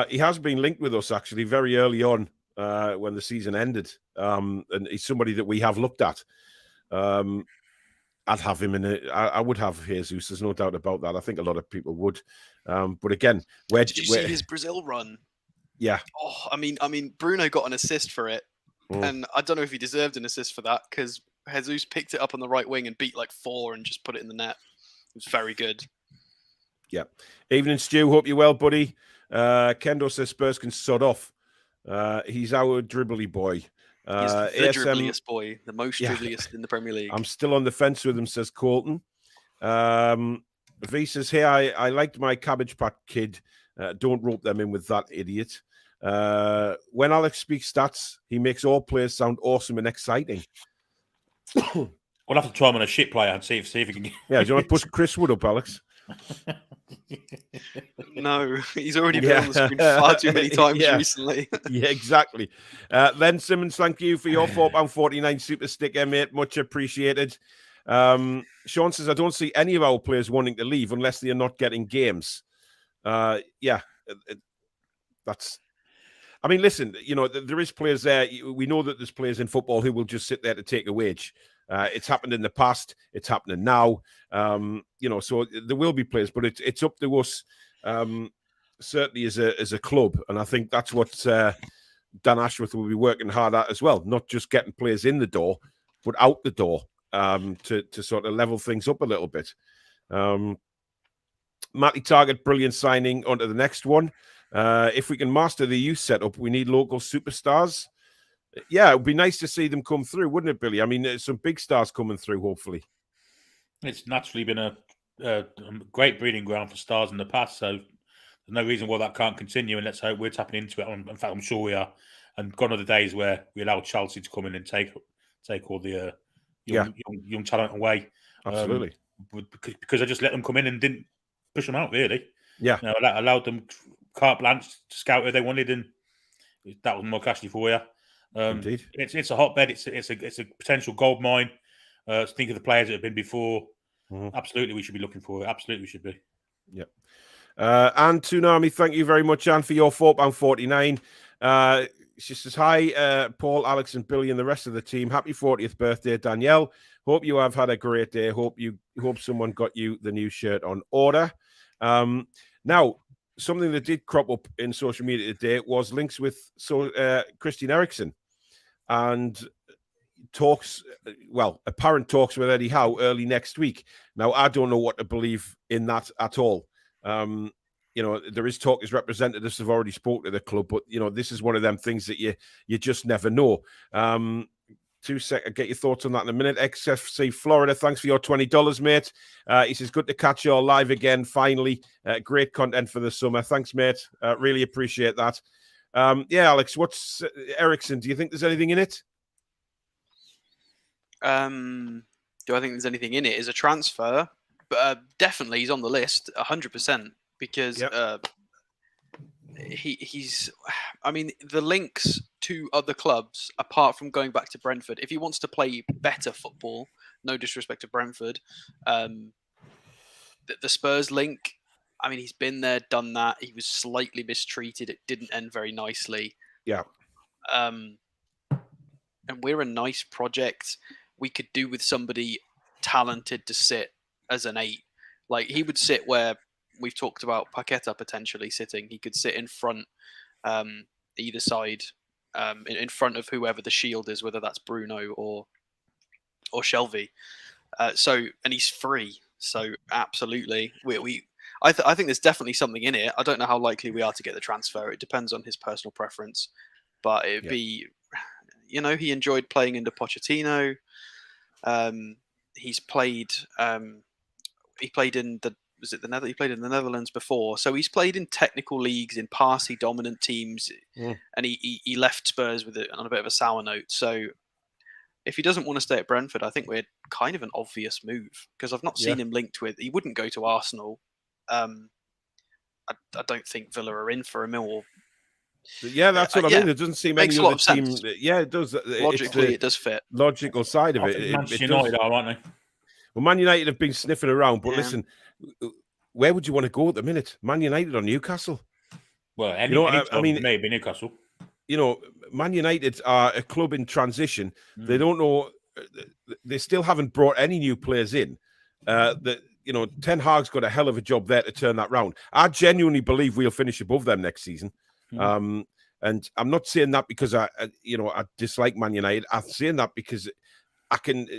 He has been linked with us actually very early on when the season ended. And he's somebody that we have looked at. I'd have him in it. I would have Jesus. There's no doubt about that. I think a lot of people would. But again, did you see his Brazil run? Yeah. Oh, I mean, Bruno got an assist for it, and I don't know if he deserved an assist for that because Jesus picked it up on the right wing and beat like 4 and just put it in the net. It was very good. Yeah. Evening, Stu. Hope you're well, buddy. Kendo says Spurs can sod off. He's our dribbly boy. He's the dribbliest boy, the most dribbliest in the Premier League. I'm still on the fence with him, says Colton. V says, hey, I liked my Cabbage Patch Kid. Don't rope them in with that idiot. When Alex speaks stats, he makes all players sound awesome and exciting. We'll have to try him on a shit player and see if he can. Yeah, do you want to push Chris Wood up, Alex? No, he's already been on the screen far too many times recently. Yeah, exactly. Len Simmons, thank you for your £4.49 super sticker, mate. Much appreciated. Sean says, I don't see any of our players wanting to leave unless they are not getting games. That's... I mean, listen, there is players there. We know that there's players in football who will just sit there to take a wage. It's happened in the past. It's happening now. So there will be players, but it's up to us, certainly as a club. And I think that's what Dan Ashworth will be working hard at as well. Not just getting players in the door, but out the door to sort of level things up a little bit. Matty Target, brilliant signing. On to the next one. If we can master the youth setup, we need local superstars. Yeah, it would be nice to see them come through, wouldn't it, Billy? I mean, there's some big stars coming through, hopefully. It's naturally been a great breeding ground for stars in the past, so There's no reason why that can't continue, and let's hope we're tapping into it. In fact, I'm sure we are. And gone are the days where we allow Chelsea to come in and take all the young talent away. Absolutely. Because I just let them come in and didn't push them out, really. Yeah. Allowed them carte blanche to scout who they wanted, and that was more Cashley for you. Indeed. It's a hotbed. It's a potential gold mine. Think of the players that have been before. Mm-hmm. Absolutely, we should be looking for it. Absolutely, we should be. Yep. And Toonami, thank you very much, Anne, for your £4.49. She says, hi, Paul, Alex, and Billy, and the rest of the team. Happy 40th birthday, Danielle. Hope you have had a great day. Hope someone got you the new shirt on order. Now, something that did crop up in social media today was links with Christian Eriksen and apparent talks with Eddie Howe early next week. Now, I don't know what to believe in that at all. There is talk, his representatives have already spoke to the club, but, this is one of them things that you just never know. 2 seconds, get your thoughts on that in a minute. XFC Florida, thanks for your $20, mate. He says, good to catch you all live again, finally. Great content for the summer. Thanks, mate. Really appreciate that. Alex, what's Eriksen? Do you think there's anything in it? Do I think there's anything in it? Is a transfer, but definitely he's on the list, 100%. Because he's, I mean, the links to other clubs, apart from going back to Brentford, if he wants to play better football, no disrespect to Brentford, the Spurs link, I mean, he's been there, done that. He was slightly mistreated. It didn't end very nicely. Yeah. And we're a nice project. We could do with somebody talented to sit as an 8. Like, he would sit where we've talked about Paqueta potentially sitting. He could sit in front, either side, in front of whoever the shield is, whether that's Bruno or Shelvey. And he's free. So absolutely, I think there's definitely something in it. I don't know how likely we are to get the transfer. It depends on his personal preference, but it'd be, he enjoyed playing under Pochettino. He's played. He played in the. Was it the Netherlands? He played in the Netherlands before, so he's played in technical leagues in passy dominant teams, and he left Spurs on a bit of a sour note. So if he doesn't want to stay at Brentford, I think we're kind of an obvious move because I've not seen him linked with. He wouldn't go to Arsenal. I don't think Villa are in for him or. Yeah, that's what I mean. It doesn't seem any other team. Yeah, it does. Logically, it does fit. Logical side of it. Manchester United are, aren't they? Well, Man United have been sniffing around, but listen, where would you want to go at the minute? Man United or Newcastle? Well, I mean, maybe Newcastle. Man United are a club in transition. They don't know. They still haven't brought any new players in. Ten Hag's got a hell of a job there to turn that round. I genuinely believe we'll finish above them next season. And I'm not saying that because I dislike Man United. I'm saying that because I can.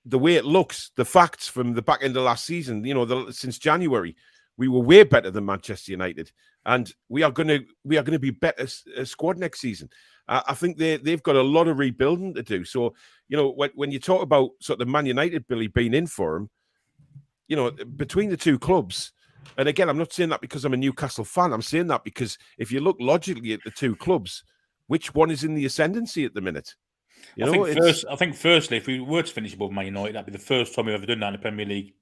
The way it looks, the facts from the back end of last season, since January, we were way better than Manchester United, and we are going to be better squad next season. I think they've got a lot of rebuilding to do. So, when you talk about sort of Man United, Billy, being in for them, between the two clubs, and again, I'm not saying that because I'm a Newcastle fan. I'm saying that because if you look logically at the two clubs, which one is in the ascendancy at the minute? I think firstly, if we were to finish above Man United, that'd be the first time we've ever done that in the Premier League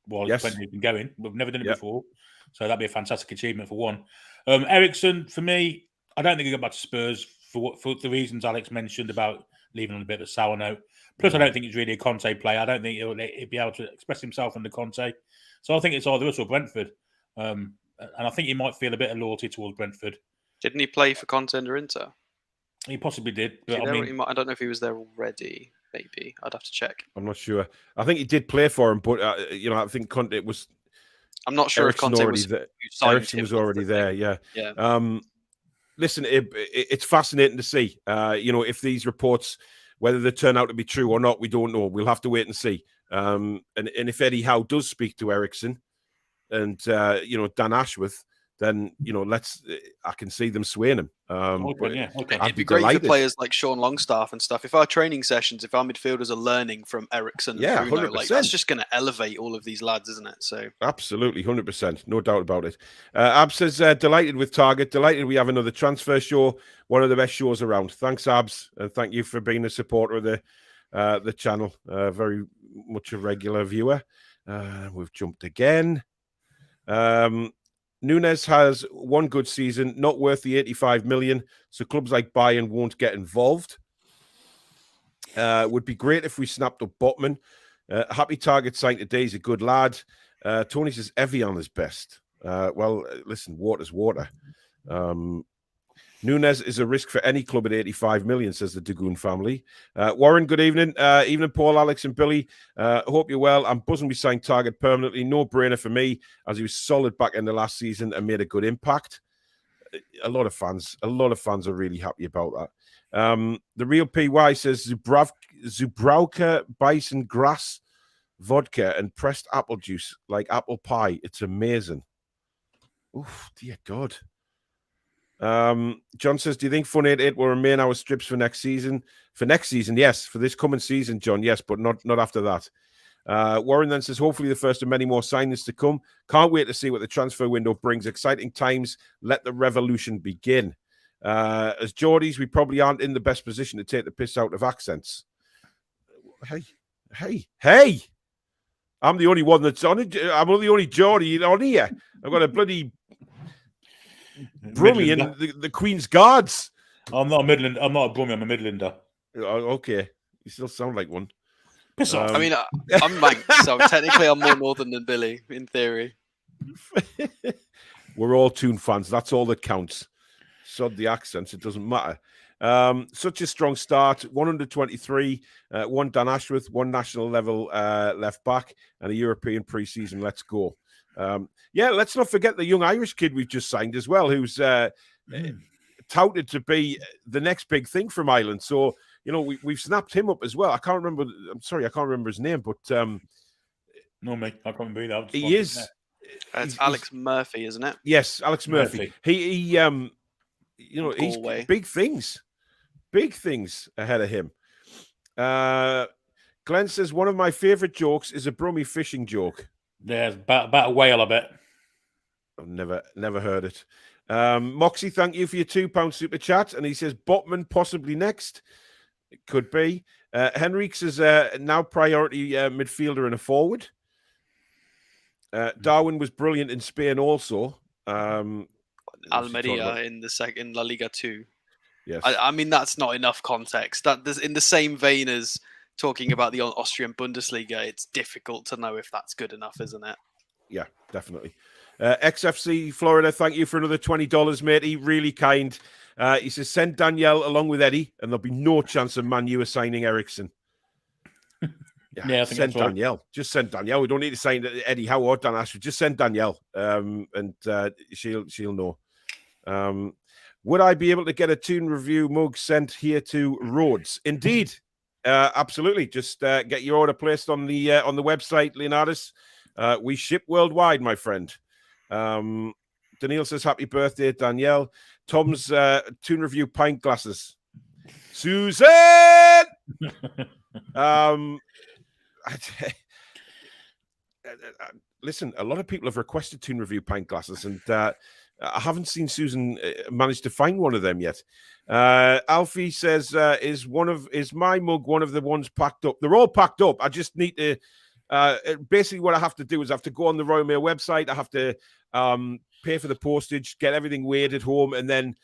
while it's been going. We've never done it before. So that'd be a fantastic achievement for one. Eriksen, for me, I don't think he'll go back to Spurs for the reasons Alex mentioned about leaving on a bit of a sour note. Plus, I don't think he's really a Conte player. I don't think he'll be able to express himself under Conte. So I think it's either us or Brentford. And I think he might feel a bit of loyalty towards Brentford. Didn't he play for Conte under Inter? He possibly did. But I don't know if he was there already. Maybe I'd have to check. I'm not sure. I think he did play for him, but I think Conte was. I'm not sure Eriksen if Conte was. Eriksen was already there. Yeah. Listen, it's fascinating to see. If these reports, whether they turn out to be true or not, we don't know. We'll have to wait and see. And if Eddie Howe does speak to Eriksen and Dan Ashworth, then I can see them swaying him. Okay. It'd be great for players like Sean Longstaff and stuff. If our training sessions, if our midfielders are learning from Ericsson and Bruno, 100%. that's just going to elevate all of these lads, isn't it? So absolutely, 100%, no doubt about it. Abs says delighted with Target, delighted we have another transfer show, one of the best shows around. Thanks, Abs, and thank you for being a supporter of the channel. Very much a regular viewer. We've jumped again. Nunes has one good season, not worth the 85 million, so clubs like Bayern won't get involved. Would be great if we snapped up Botman. Happy Target signed today. He's a good lad. Tony says Evian is best. Well, listen, water's water. Nunes is a risk for any club at 85 million, says the Dagoon family. Warren, good evening. Evening, Paul, Alex, and Billy. Hope you're well. I'm buzzing we signed Target permanently. No brainer for me, as he was solid back in the last season and made a good impact. A lot of fans are really happy about that. The real PY says Zubrowka bison grass vodka and pressed apple juice like apple pie. It's amazing. Oof, dear God. John says, do you think Fun 88 will remain our strips for next season? For next season, yes. For this coming season, John, yes, but not after that. Warren then says, hopefully the first of many more signings to come. Can't wait to see what the transfer window brings. Exciting times. Let the revolution begin. As Geordies, we probably aren't in the best position to take the piss out of accents. Hey! I'm the only one that's on it. I'm the only Geordie on here. I've got a bloody Brummie in the Queen's Guards. I'm not a Midland. I'm not a Brummie. I'm a Midlander. Okay, you still sound like one. Piss off. I mean, I'm Manx, so technically I'm more northern than Billy, in theory. We're all Toon fans. That's all that counts. Sod the accents. It doesn't matter. Such a strong start. 123. One Dan Ashworth, one national level left back, and a European pre-season. Let's go. Let's not forget the young Irish kid we've just signed as well, who's touted to be the next big thing from Ireland. So, we've snapped him up as well. I can't remember his name, but no, mate, I can't remember that. He is. It's Alex Murphy, isn't it? Yes, Alex Murphy. He he's big things ahead of him. Glenn says one of my favorite jokes is a Brummie fishing joke. Yeah, about a whale, I bet. I've never heard it. Moxie, thank you for your £2 super chat. And he says Botman possibly next. It could be. Henriques is now priority midfielder and a forward. Darwin was brilliant in Spain also. Almeria in the second La Liga 2. Yes. I mean, that's not enough context. That there's in the same vein as talking about the Austrian Bundesliga, it's difficult to know if that's good enough, isn't it? Yeah, definitely. XFC Florida, thank you for another $20, matey. Really kind. He says, send Danielle along with Eddie, and there'll be no chance of Man U assigning Ericsson. Yeah, I think send Danielle. Right. Just send Danielle. We don't need to sign Eddie Howe or Dan Ashford. Just send Danielle, and she'll know. Would I be able to get a Toon review mug sent here to Rhodes? Indeed. Absolutely. Just get your order placed on the website, Leonardus. We ship worldwide, my friend. Daniel says, happy birthday, Danielle. Tom's Toon review pint glasses. Susan! Listen, a lot of people have requested Toon review pint glasses, and I haven't seen Susan manage to find one of them yet. Alfie says, is my mug one of the ones packed up? They're all packed up. I just need to basically what I have to do is I have to go on the Royal Mail website. I have to pay for the postage, get everything weighed at home, and then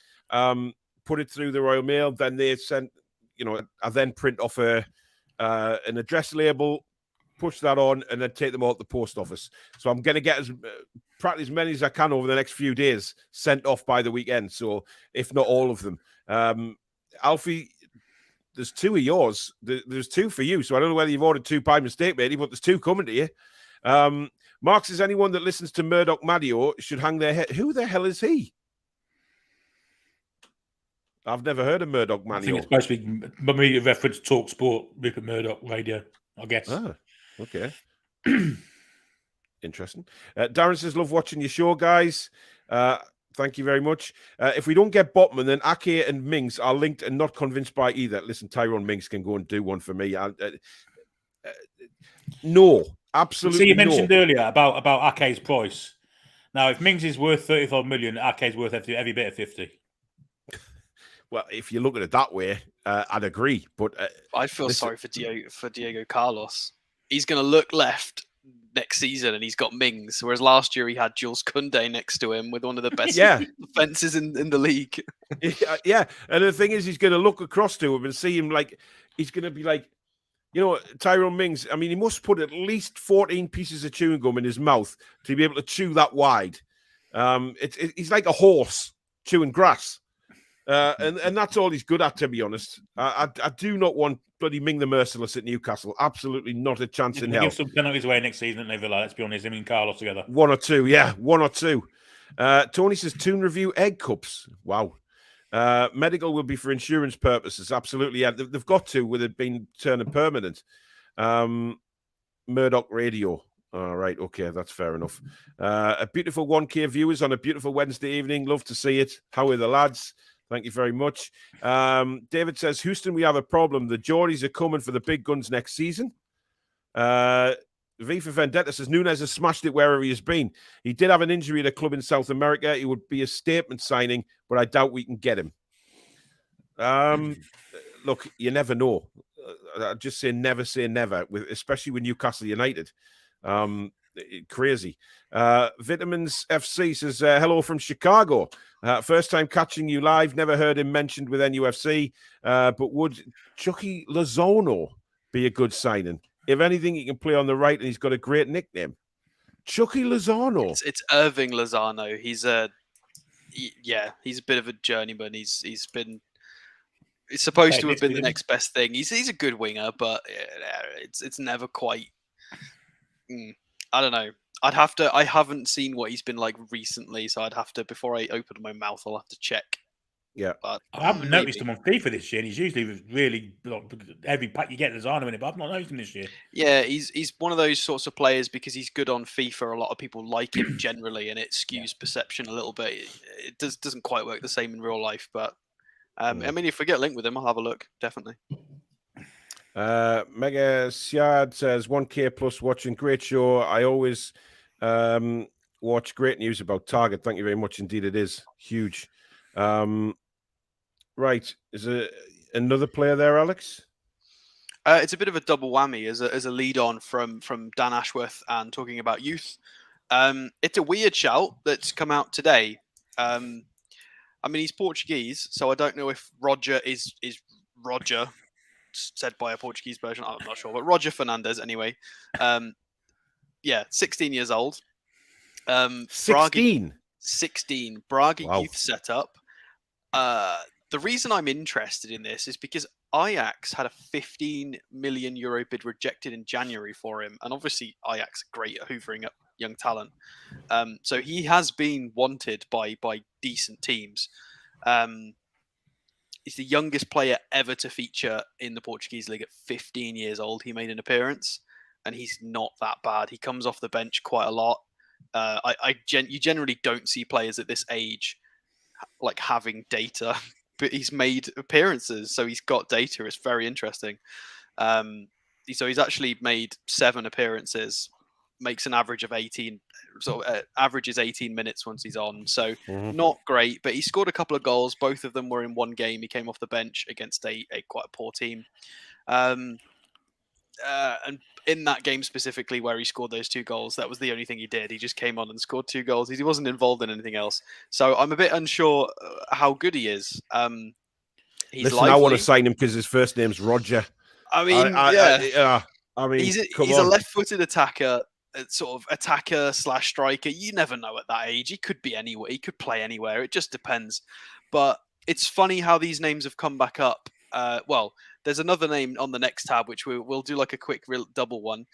put it through the Royal Mail. Then they send, I then print off an address label, push that on, and then take them all to the post office. So I'm going to get practically as many as I can over the next few days sent off by the weekend. So if not all of them, Alfie, there's two of yours. There's two for you. So I don't know whether you've ordered two by mistake, matey, but there's two coming to you. Mark says anyone that listens to Murdoch Madio should hang their head. Who the hell is he? I've never heard of Murdoch Madio. I think it's supposed to be immediate reference to Talk Sport, Rupert Murdoch Radio, I guess. Ah, okay. Interesting. Darren says, love watching your show, guys. Thank you very much. If we don't get Botman, then Ake and Mings are linked and not convinced by either. Listen, Tyrone Mings can go and do one for me. No, absolutely See, you no. mentioned earlier about Ake's price. Now, if Mings is worth 35 million, Ake's worth every bit of 50. Well, if you look at it that way, I'd agree. But I feel listen- sorry for Diego Carlos. He's going to look left next season, and he's got Mings. Whereas last year he had Jules Koundé next to him with one of the best defenses in the league. Yeah, and the thing is, he's going to look across to him and see him like he's going to be like, Tyrone Mings. I mean, he must put at least 14 pieces of chewing gum in his mouth to be able to chew that wide. He's like a horse chewing grass. And that's all he's good at, to be honest. I do not want bloody Ming the Merciless at Newcastle. Absolutely not a chance in hell. Give some penalties away next season at Villa. Let's be honest, him and Carlos together. One or two. Tony says Toon review egg cups. Wow. Medical will be for insurance purposes. Absolutely. Yeah, they've got to, with it being turning permanent. Murdoch Radio. All right. Okay, that's fair enough. A beautiful 1K viewers on a beautiful Wednesday evening. Love to see it. How are the lads? Thank you very much. David says, Houston, we have a problem. The Geordies are coming for the big guns next season. V for Vendetta says, Nunes has smashed it wherever he has been. He did have an injury at a club in South America. He would be a statement signing, but I doubt we can get him. Look, you never know. I just say never, especially with Newcastle United. Crazy. Vitamins FC says, hello from Chicago. First time catching you live. Never heard him mentioned with NUFC. But would Chucky Lozano be a good signing? If anything, he can play on the right, and he's got a great nickname. Chucky Lozano. It's Irving Lozano. He's a bit of a journeyman. He's supposed to have been the next best thing. He's a good winger, but it's never quite. I don't know. I haven't seen what he's been like recently, so I'd have to, before I open my mouth, I'll have to check. Yeah. But I haven't noticed him on FIFA this year, and he's usually really, every pack you get Lozano in it, but I've not noticed him this year. Yeah, he's one of those sorts of players because he's good on FIFA. A lot of people like him generally, and it skews perception a little bit. It doesn't quite work the same in real life, but I mean, if we get linked with him, I'll have a look, definitely. Mega Siad says 1K plus watching. Great show. I always watch. Great news about Target. Thank you very much indeed. It is huge. Right. Is there another player there, Alex? It's a bit of a double whammy as a lead on from Dan Ashworth and talking about youth. It's a weird shout that's come out today. I mean, he's Portuguese, so I don't know if Roger is Roger, said by a Portuguese version. I'm not sure, but Roger Fernandez anyway. 16 years old. 16? 16. Braga Wow. youth setup. The reason I'm interested in this is because Ajax had a 15 million euro bid rejected in January for him. And obviously Ajax are great at hoovering up young talent. So he has been wanted by decent teams. He's the youngest player ever to feature in the Portuguese league at 15 years old. He made an appearance, and he's not that bad. He comes off the bench quite a lot. You generally don't see players at this age like having data, but he's made appearances, so he's got data. It's very interesting. So he's actually made 7 appearances, makes an average of 18, averages 18 minutes once he's on. So not great, but he scored a couple of goals. Both of them were in one game. He came off the bench against a quite a poor team. And in that game specifically where he scored those 2 goals, that was the only thing he did. He just came on and scored 2 goals. He wasn't involved in anything else. So I'm a bit unsure how good he is. He's Listen, I want to sign him because his first name's Roger. I mean, I mean, he's a left-footed attacker, sort of attacker/striker. You never know at that age. He could be anywhere. He could play anywhere. It just depends. But it's funny how these names have come back up. There's another name on the next tab, which we'll do like a quick double one.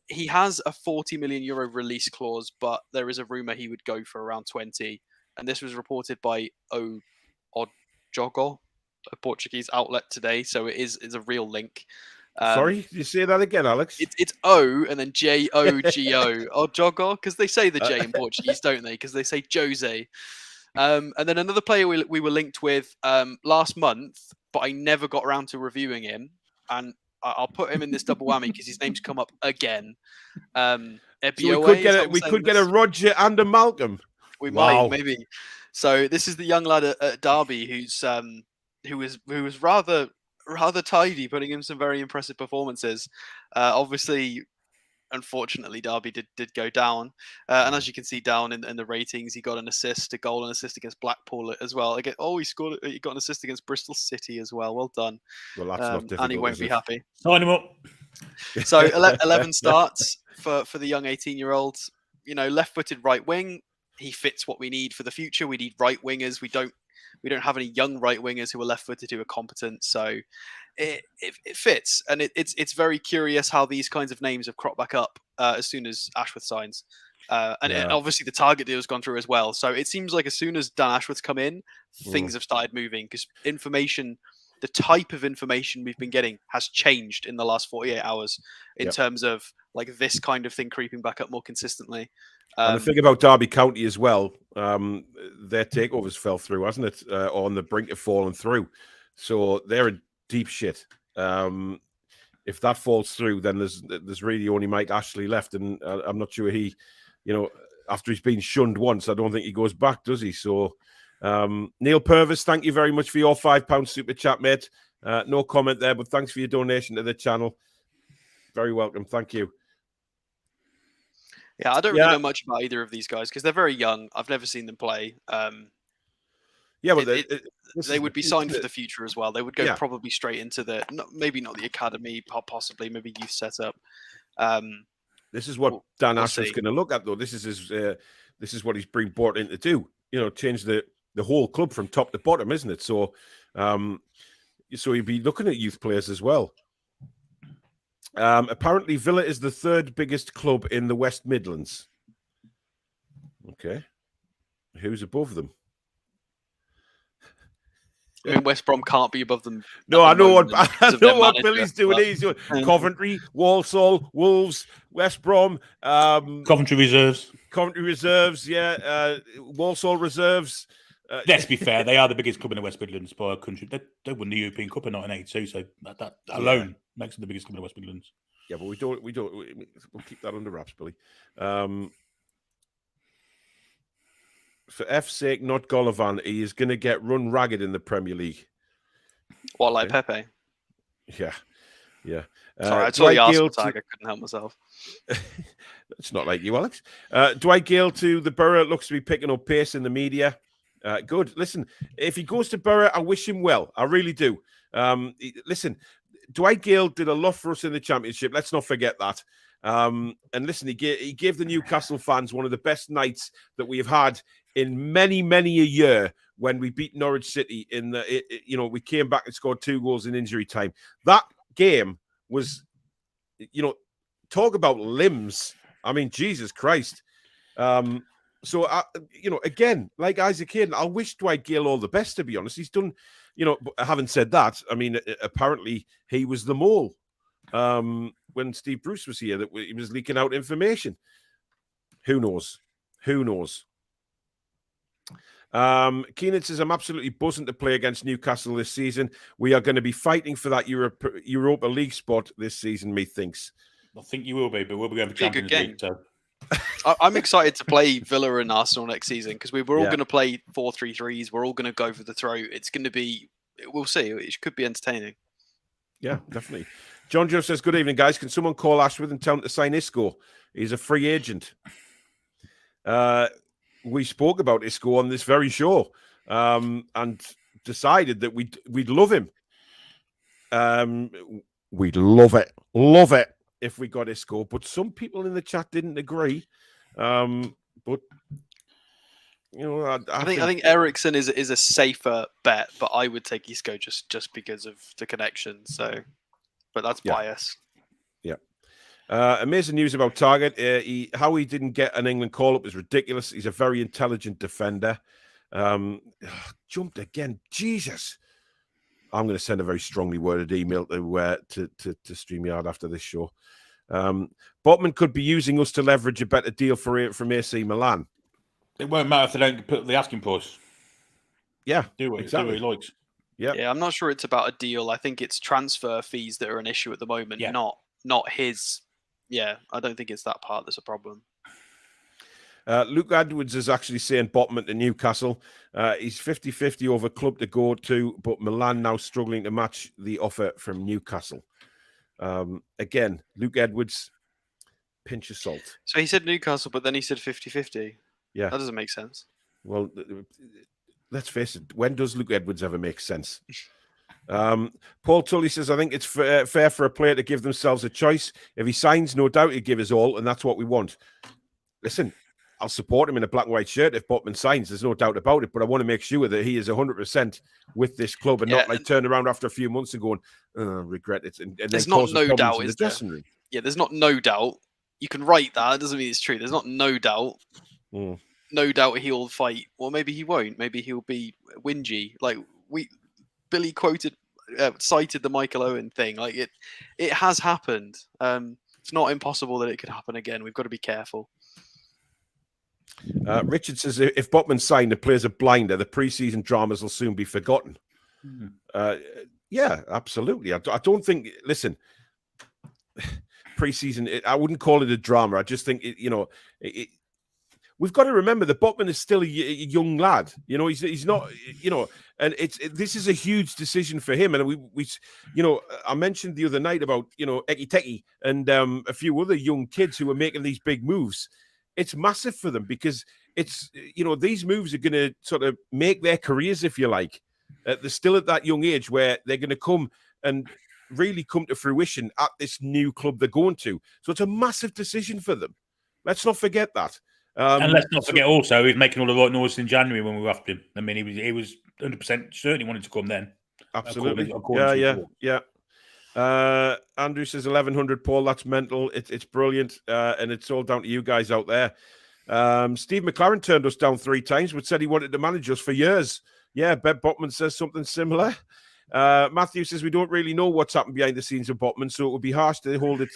He has a 40 million euro release clause, but there is a rumor he would go for around 20. And this was reported by Ojogo, a Portuguese outlet today. So it's a real link. Sorry, did you say that again, Alex? It's O and then Jogo. Oh, Jogo, because they say the J in Portuguese, don't they? Because they say Jose. And then another player we were linked with last month, but I never got around to reviewing him. And I'll put him in this double whammy because his name's come up again. So we could get a Roger and a Malcolm. We might, maybe. So this is the young lad at Derby who was rather tidy, putting in some very impressive performances. Obviously, unfortunately, Derby did go down, and as you can see down in the ratings, he got a goal and assist against Blackpool as well. Again, he got an assist against Bristol City as well. Well done. Well, that's not difficult. And he won't be happy. Sign him up. So 11 starts for the young 18-year-old. Left-footed right wing. He fits what we need for the future. We need right wingers. We don't have any young right wingers who are left-footed who are competent. So it fits, and it's very curious how these kinds of names have cropped back up as soon as Ashworth signs, and obviously the Target deal has gone through as well. So it seems like as soon as Dan Ashworth's come in, things have started moving because the type of information we've been getting has changed in the last 48 hours in terms of like this kind of thing creeping back up more consistently. And the thing about Derby County as well, their takeovers fell through, hasn't it? On the brink of falling through. So they're in deep shit. If that falls through, then there's really only Mike Ashley left. And I'm not sure he, after he's been shunned once, I don't think he goes back, does he? So Neil Purvis, thank you very much for your £5 super chat, mate. No comment there, but thanks for your donation to the channel. Very welcome. Thank you. Yeah, I don't really know much about either of these guys because they're very young. I've never seen them play. But they would be signed for the future as well. They would go probably straight into maybe not the academy, possibly maybe youth setup. This is what Dan Ashworth's going to look at, though. This is what he's being brought in to do. Change the whole club from top to bottom, isn't it? So, you'd be looking at youth players as well. Apparently, Villa is the third biggest club in the West Midlands. Okay. Who's above them? I mean, West Brom can't be above them. No, I know what Billy's doing. He's doing Coventry, Walsall, Wolves, West Brom, Coventry Reserves. Yeah. Walsall Reserves. Let's be fair, they are the biggest club in the West Midlands by a country. They won the European Cup in 1982, so that alone makes them the biggest club in the West Midlands. Yeah, but we'll keep that under wraps, Billy. For F's sake, not Golovin, he is going to get run ragged in the Premier League. What, like Pepe? Yeah. Sorry, I saw the Arsenal tag. I couldn't help myself. It's not like you, Alex. Dwight Gale to the Borough looks to be picking up pace in the media. Good. Listen, if he goes to Borough, I wish him well. I really do. Listen, Dwight Gale did a lot for us in the Championship. Let's not forget that. And listen, he gave the Newcastle fans one of the best nights that we have had in many, many a year when we beat Norwich City. We came back and scored 2 goals in injury time. That game was, talk about limbs. I mean, Jesus Christ. So, again, like Isaac Hayden, I wish Dwight Gale all the best, to be honest. He's done, having said that, I mean, apparently he was the mole when Steve Bruce was here, that he was leaking out information. Who knows? Keenan says, I'm absolutely buzzing to play against Newcastle this season. We are going to be fighting for that Europa League spot this season, methinks. I think you will be, but we'll be going for Champions League. So. I'm excited to play Villa and Arsenal next season because we're all going to play 4-3-3s. We're all going to go for the throat. It's going to be, we'll see. It could be entertaining. Yeah, definitely. John Joe says, good evening, guys. Can someone call Ashworth and tell him to sign Isco? He's a free agent. We spoke about Isco on this very show and decided that we'd love him. We'd love it if we got Isco, but some people in the chat didn't agree. But I think Ericsson is a safer bet, but I would take Isco just because of the connection. So, but that's bias. Yeah. Amazing news about Target. How he didn't get an England call-up is ridiculous. He's a very intelligent defender. Jumped again. Jesus. I'm going to send a very strongly worded email to StreamYard after this show. Botman could be using us to leverage a better deal from AC Milan. It won't matter if they don't put the asking price. Yeah, do what exactly. he likes. Yeah, I'm not sure it's about a deal. I think it's transfer fees that are an issue at the moment, not his. Yeah, I don't think it's that part that's a problem. Luke Edwards is actually saying Botman to Newcastle. He's 50-50 over club to go to, but Milan now struggling to match the offer from Newcastle. Again, Luke Edwards, pinch of salt. So he said Newcastle, but then he said 50-50. Yeah. That doesn't make sense. Well, let's face it. When does Luke Edwards ever make sense? Paul Tully says, I think it's fair for a player to give themselves a choice. If he signs, no doubt he'd give his all, and that's what we want. Listen, I'll support him in a black and white shirt if Botman signs. There's no doubt about it. But I want to make sure that he is 100% with this club and not like turn around after a few months and going, regret it. And there's not no doubt in the dressing room. Yeah, there's not no doubt. You can write that. It doesn't mean it's true. There's not no doubt. No doubt he'll fight. Or maybe he won't. Maybe he'll be whingy. Like Billy cited the Michael Owen thing. Like it has happened. It's not impossible that it could happen again. We've got to be careful. Richard says, if Botman signed, the players are blinder. The preseason dramas will soon be forgotten. Yeah, absolutely. I don't think, listen, preseason, I wouldn't call it a drama. I just think, we've got to remember that Botman is still a young lad. He's not, and this is a huge decision for him. And we I mentioned the other night about, Eki Teki and a few other young kids who are making these big moves. It's massive for them because it's, these moves are going to sort of make their careers, if you like. They're still at that young age where they're going to come and really come to fruition at this new club they're going to. So it's a massive decision for them. Let's not forget that. And let's not forget also, he was making all the right noises in January when we were after him. I mean, he was 100% certainly wanted to come then. Absolutely. According yeah. Andrew says 1,100, Paul. That's mental. It's brilliant, and it's all down to you guys out there. Steve McLaren turned us down 3 times, but said he wanted to manage us for years. Yeah, Bet Botman says something similar. Matthew says we don't really know what's happened behind the scenes of Botman, so it would be harsh to hold it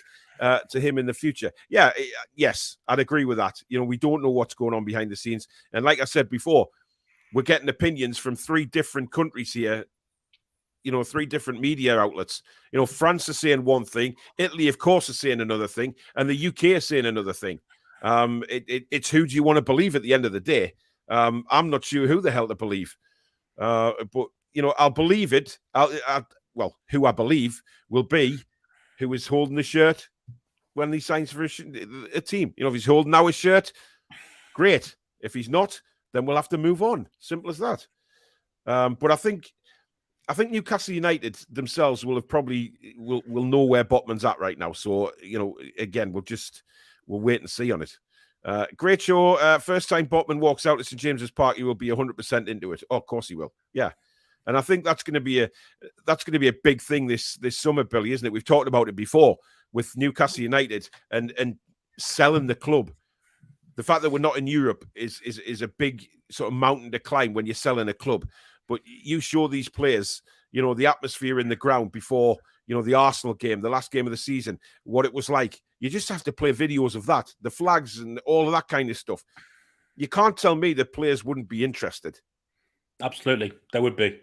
to him in the future. Yeah, yes, I'd agree with that. We don't know what's going on behind the scenes, and like I said before, we're getting opinions from 3 different countries here. 3 different media outlets. France is saying one thing, Italy, of course, is saying another thing, and the UK is saying another thing. It's who do you want to believe at the end of the day? I'm not sure who the hell to believe, but I'll believe it. Who I believe will be who is holding the shirt when he signs for a team. If he's holding our shirt, great. If he's not, then we'll have to move on. Simple as that. But I think Newcastle United themselves will know where Botman's at right now. So, again, we'll wait and see on it. Great show. First time Botman walks out at St. James's Park, he will be 100% into it. Oh, of course he will. Yeah. And I think that's going to be a big thing this summer, Billy, isn't it? We've talked about it before with Newcastle United and selling the club. The fact that we're not in Europe is a big sort of mountain to climb when you're selling a club. But you show these players, the atmosphere in the ground before, the Arsenal game, the last game of the season, what it was like. You just have to play videos of that, the flags and all of that kind of stuff. You can't tell me that players wouldn't be interested. Absolutely, they would be.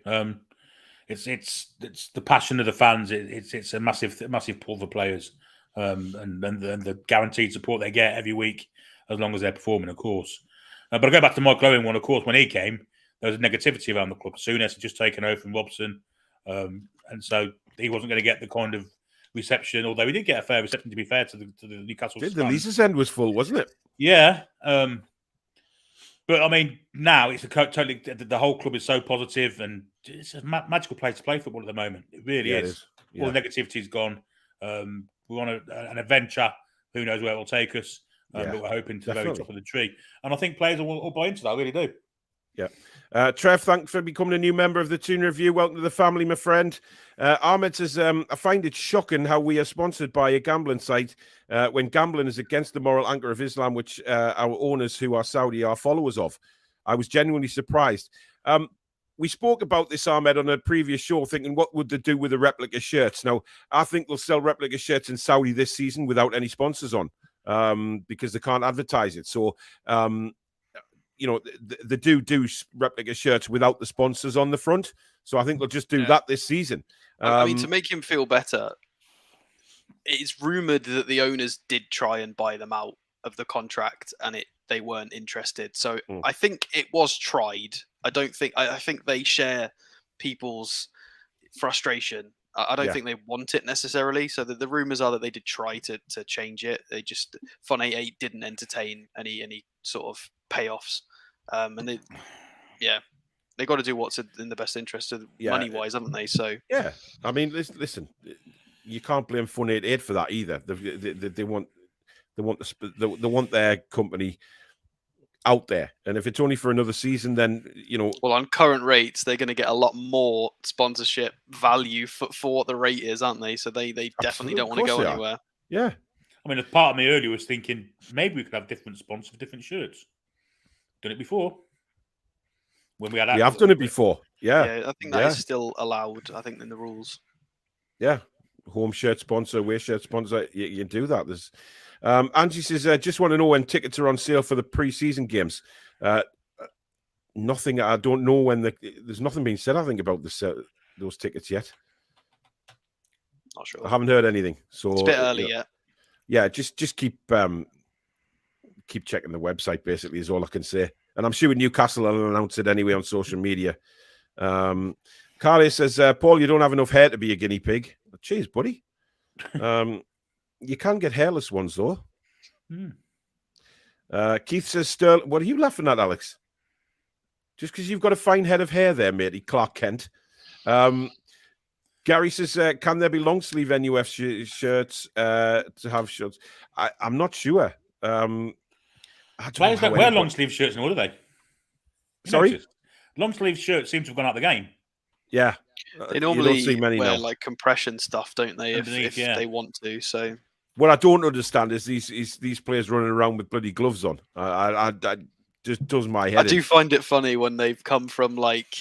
It's the passion of the fans. It's a massive pull for players, and the guaranteed support they get every week as long as they're performing, of course. But I go back to Michael Owen one, of course. When he came, there was negativity around the club. Souness had just taken over from Robson, and so he wasn't going to get the kind of reception. Although he did get a fair reception, to be fair to the Newcastle. The Leazes end was full, wasn't it? Yeah. But I mean, now it's totally. The whole club is so positive, and it's a magical place to play football at the moment. It really is. It is. Yeah. All the negativity is gone. We're on an adventure. Who knows where it will take us? But we're hoping to the very top of the tree. And I think players will buy into that. I really do. Yeah. Trev, thanks for becoming a new member of the Toon Review. Welcome to the family, my friend. Ahmed says, I find it shocking how we are sponsored by a gambling site when gambling is against the moral anchor of Islam, which our owners who are Saudi are followers of. I was genuinely surprised. we spoke about this, Ahmed, on a previous show, thinking what would they do with the replica shirts? Now, I think they'll sell replica shirts in Saudi this season without any sponsors on, because they can't advertise it. So, they do replica shirts without the sponsors on the front. So I think they'll just do that this season. I mean, to make him feel better, it's rumored that the owners did try and buy them out of the contract, and they weren't interested. So I think it was tried. I think they share people's frustration. I don't think they want it necessarily. So the rumors are that they did try to change it. They just Fun 88 didn't entertain any sort of payoffs. And they got to do what's in the best interest of money wise, haven't they? So yeah, I mean, listen, you can't blame Fun 88 for that either. They want their company out there, and if it's only for another season, then well, on current rates they're going to get a lot more sponsorship value for what the rate is, aren't they? So they definitely don't want to go anywhere. Yeah, I mean, a part of me earlier was thinking maybe we could have different sponsors for different shirts. Done it before when we have done it before. Yeah, I think that is still allowed. I think in the rules. Yeah, home shirt sponsor, away shirt sponsor, you do that. There's Angie says, just want to know when tickets are on sale for the pre-season games. Nothing. I don't know when there's nothing being said, I think, about those tickets yet. Not sure. I haven't heard anything. So it's a bit early yet. Yeah, just keep checking the website, basically, is all I can say. And I'm sure Newcastle will announce it anyway on social media. Carly says, Paul, you don't have enough hair to be a guinea pig. Cheers, buddy. You can get hairless ones, though. Keith says, Sterling, what are you laughing at, Alex? Just because you've got a fine head of hair there, matey, Clark Kent. Gary says, can there be long-sleeve NUF shirts to have shirts? I'm not sure. Players don't wear long-sleeve shirts anymore, do they? Sorry? Long-sleeve shirts seem to have gone out the game. Yeah. They normally see many wear now. like compression stuff, don't they? If they want to. So what I don't understand is these players running around with bloody gloves on. I just does my head. I do find it funny when they've come from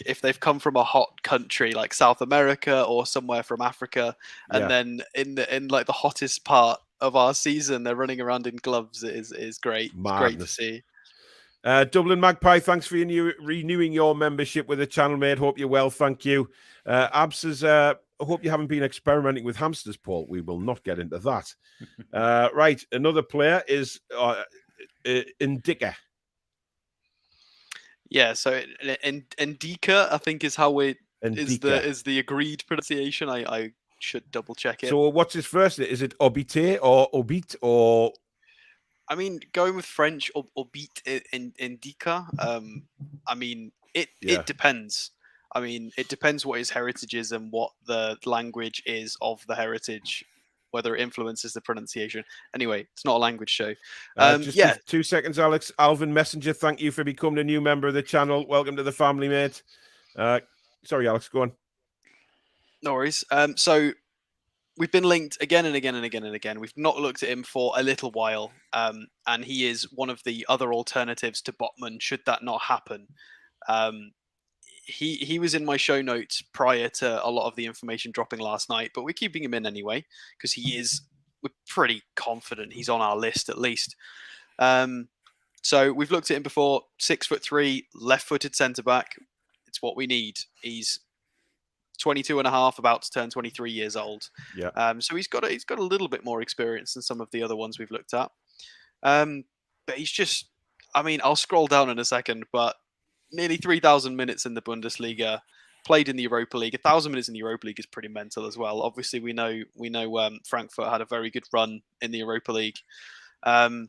if they've come from a hot country like South America or somewhere from Africa, and then in like the hottest part of our season, they're running around in gloves. It is great. It's great to see. Dublin Magpie, thanks for renewing your membership with the channel, mate. Hope you're well, thank you. Ab says, I hope you haven't been experimenting with hamsters, Paul. We will not get into that. Right, another player is Indica. Yeah, so Indica, I think, is how is the agreed pronunciation. I should double check it. So what's his first name? Is it Obite or Obit or? I mean, going with French or beat Indica. I mean, it depends. I mean, it depends what his heritage is and what the language is of the heritage, whether it influences the pronunciation. Anyway, it's not a language show. Just 2 seconds, Alex. Alvin Messenger, thank you for becoming a new member of the channel. Welcome to the family, mate. Sorry, Alex, go on. No worries. So we've been linked again and again and again and again. We've not looked at him for a little while, and he is one of the other alternatives to Botman should that not happen. He was in my show notes prior to a lot of the information dropping last night, but we're keeping him in anyway because we're pretty confident he's on our list at least. So we've looked at him before. 6'3", left-footed centre-back. It's what we need. He's 22 and a half, about to turn 23 years old. Yeah. So he's got a little bit more experience than some of the other ones we've looked at. But he's just, I mean, I'll scroll down in a second, but nearly 3,000 minutes in the Bundesliga, played in the Europa League. 1,000 minutes in the Europa League is pretty mental as well. Obviously, we know Frankfurt had a very good run in the Europa League. And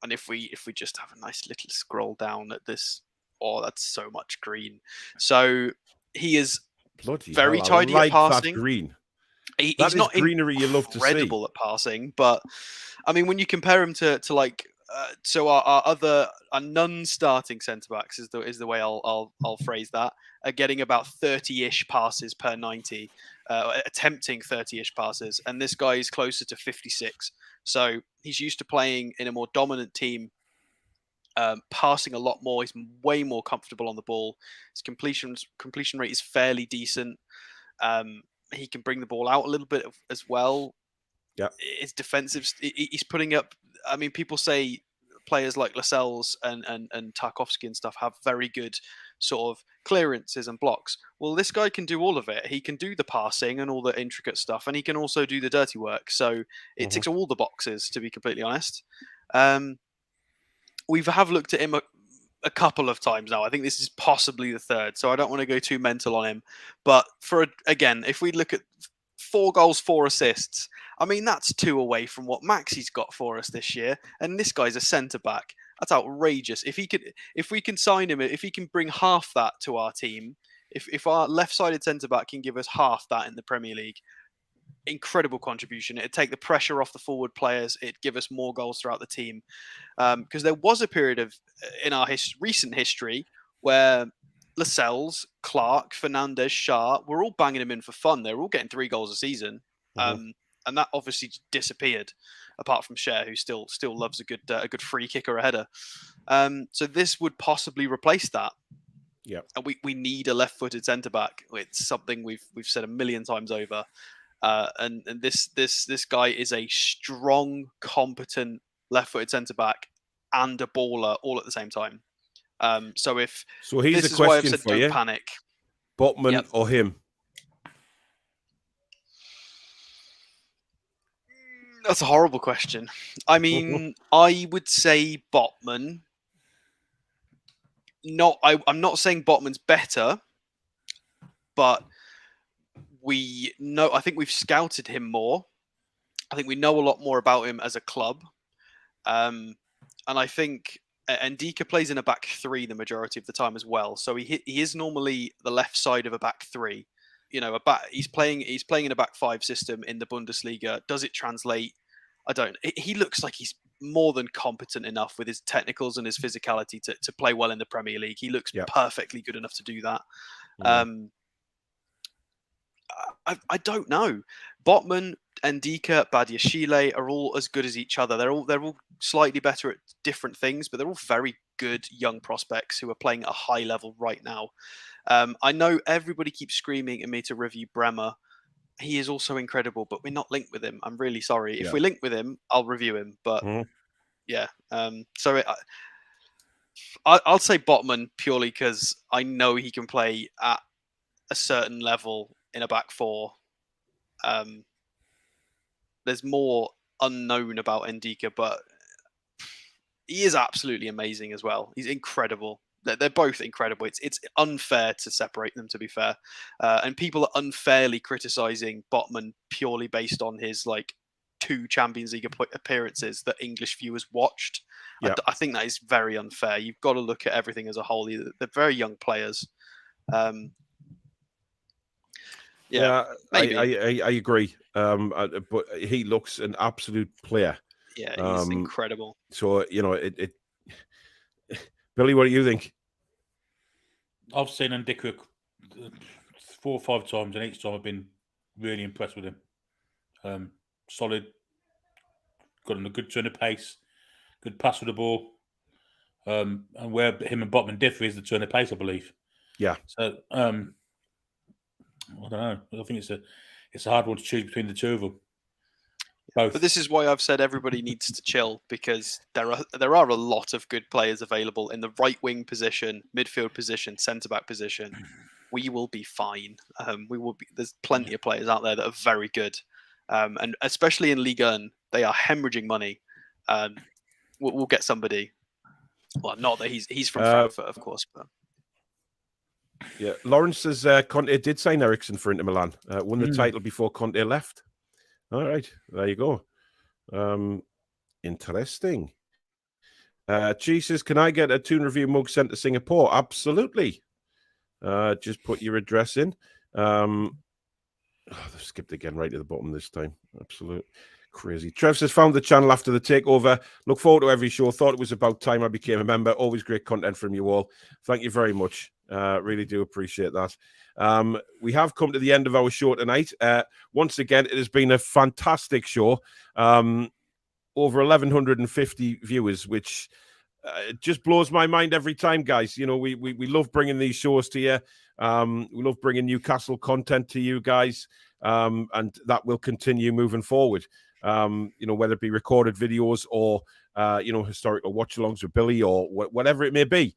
if we just have a nice little scroll down at this, that's so much green. So he is very tidy at passing. That green. He's not greenery you love to see. Incredible at passing, but I mean, when you compare him to like, so our non-starting centre backs is the way I'll phrase that, are getting about 30-ish passes per 90, attempting 30-ish passes, and this guy is closer to 56. So he's used to playing in a more dominant team passing a lot more. He's way more comfortable on the ball. His completion rate is fairly decent. He can bring the ball out a little bit as well. Yeah, his defensive, he's putting up. I mean, people say players like Lascelles and Tarkovsky and stuff have very good sort of clearances and blocks. Well, this guy can do all of it. He can do the passing and all the intricate stuff, and he can also do the dirty work. So it ticks all the boxes, to be completely honest. We have looked at him a couple of times now. I think this is possibly the third, so I don't want to go too mental on him. But again, if we look at 4 goals, 4 assists, I mean, that's 2 away from what Maxi's got for us this year. And this guy's a centre-back. That's outrageous. If we can sign him, if he can bring half that to our team, if our left-sided centre-back can give us half that in the Premier League, incredible contribution. It'd take the pressure off the forward players. It'd give us more goals throughout the team. Because there was a period in our recent history where Lascelles, Clark, Fernandez, Shah were all banging him in for fun. They were all getting 3 goals a season. And that obviously disappeared, apart from Cher, who still loves a good free kick or a header. So this would possibly replace that. Yeah, and we need a left-footed centre back. It's something we've said a million times over. And this guy is a strong, competent left-footed centre back and a baller all at the same time. So here's the question for you: don't panic. Botman or him? That's a horrible question. I mean, I would say Botman. I'm not saying Botman's better, but I think we've scouted him more. I think we know a lot more about him as a club. And I think Ndika plays in a back 3 the majority of the time as well. So he is normally the left side of a back 3. You know, he's playing in a back 5 system in the Bundesliga. Does it translate? I don't. He looks like he's more than competent enough with his technicals and his physicality to play well in the Premier League. He looks perfectly good enough to do that. I don't know. Botman, Ndika, Badiashile are all as good as each other. They're all slightly better at different things, but they're all very good young prospects who are playing at a high level right now. I know everybody keeps screaming at me to review Bremer. He is also incredible, but we're not linked with him. I'm really sorry. If we link with him, I'll review him. But I'll say Botman purely because I know he can play at a certain level in a back 4. There's more unknown about Ndika, but he is absolutely amazing as well. He's incredible. They're both incredible. It's unfair to separate them, to be fair. And people are unfairly criticizing Botman purely based on his 2 Champions League appearances that English viewers watched. Yeah. I think that is very unfair. You've got to look at everything as a whole. They're very young players. I agree. But he looks an absolute player. Yeah, he's incredible. So, Billy, what do you think? I've seen Ndika 4 or 5 times, and each time I've been really impressed with him. Solid, got a good turn of pace, good pass with the ball. And where him and Botman differ is the turn of pace, I believe. Yeah. So I don't know. I think it's a hard one to choose between the 2 of them. Both. But this is why I've said everybody needs to chill, because there are a lot of good players available in the right wing position, midfield position, centre back position. We will be fine. There's plenty of players out there that are very good, and especially in Ligue 1, they are hemorrhaging money. We'll get somebody. Well, not that he's from Frankfurt, of course, but. Yeah, Lawrence says Conte did sign Eriksen for Inter Milan. Won the title before Conte left. All right, there you go. Interesting. G says, can I get a Toon Review mug sent to Singapore? Absolutely. Just put your address in. They've skipped again right to the bottom this time. Absolute crazy. Trev says, found the channel after the takeover. Look forward to every show. Thought it was about time I became a member. Always great content from you all. Thank you very much. Really do appreciate that. We have come to the end of our show tonight. Once again, it has been a fantastic show. Over 1,150 viewers, which it just blows my mind every time, guys. You know, we love bringing these shows to you. We love bringing Newcastle content to you guys, and that will continue moving forward. You know, whether it be recorded videos or you know, historical watch-alongs with Billy or whatever it may be,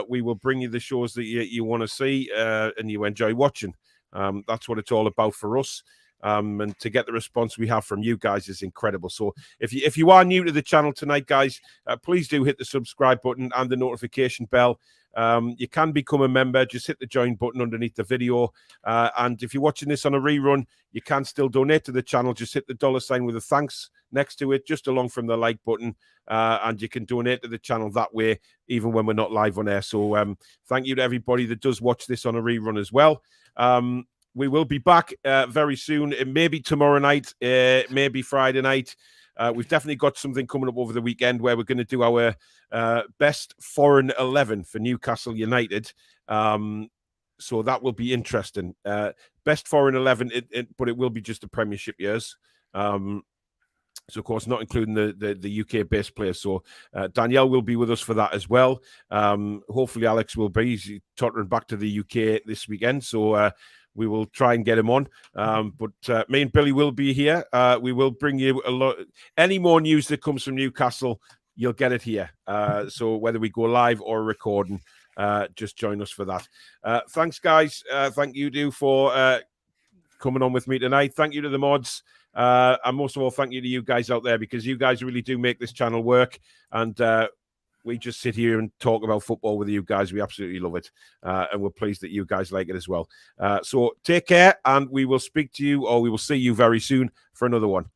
we will bring you the shows that you want to see and you enjoy watching. That's what it's all about for us. And to get the response we have from you guys is incredible. So if you are new to the channel tonight, guys, please do hit the subscribe button and the notification bell. You can become a member. Just hit the join button underneath the video. And if you're watching this on a rerun, you can still donate to the channel. Just hit the $ with a thanks next to it, just along from the like button. And you can donate to the channel that way, even when we're not live on air. So thank you to everybody that does watch this on a rerun as well. We will be back very soon. It may be tomorrow night, maybe Friday night. We've definitely got something coming up over the weekend where we're going to do our best foreign 11 for Newcastle United. So that will be interesting. Best foreign 11, but it will be just the Premiership years. So, of course, not including the UK-based players. So, Danielle will be with us for that as well. Hopefully, Alex will be. He's tottering back to the UK this weekend. So, we will try and get him on. But me and Billy will be here. We will bring you a lot. Any more news that comes from Newcastle, you'll get it here. So, whether we go live or recording, just join us for that. Thanks, guys. Thank you, for coming on with me tonight. Thank you to the mods. And most of all, thank you to you guys out there, because you guys really do make this channel work. And we just sit here and talk about football with you guys. We absolutely love it. And we're pleased that you guys like it as well. So take care, and we will speak to you, or we will see you very soon for another one.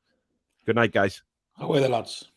Good night, guys. Away the lads.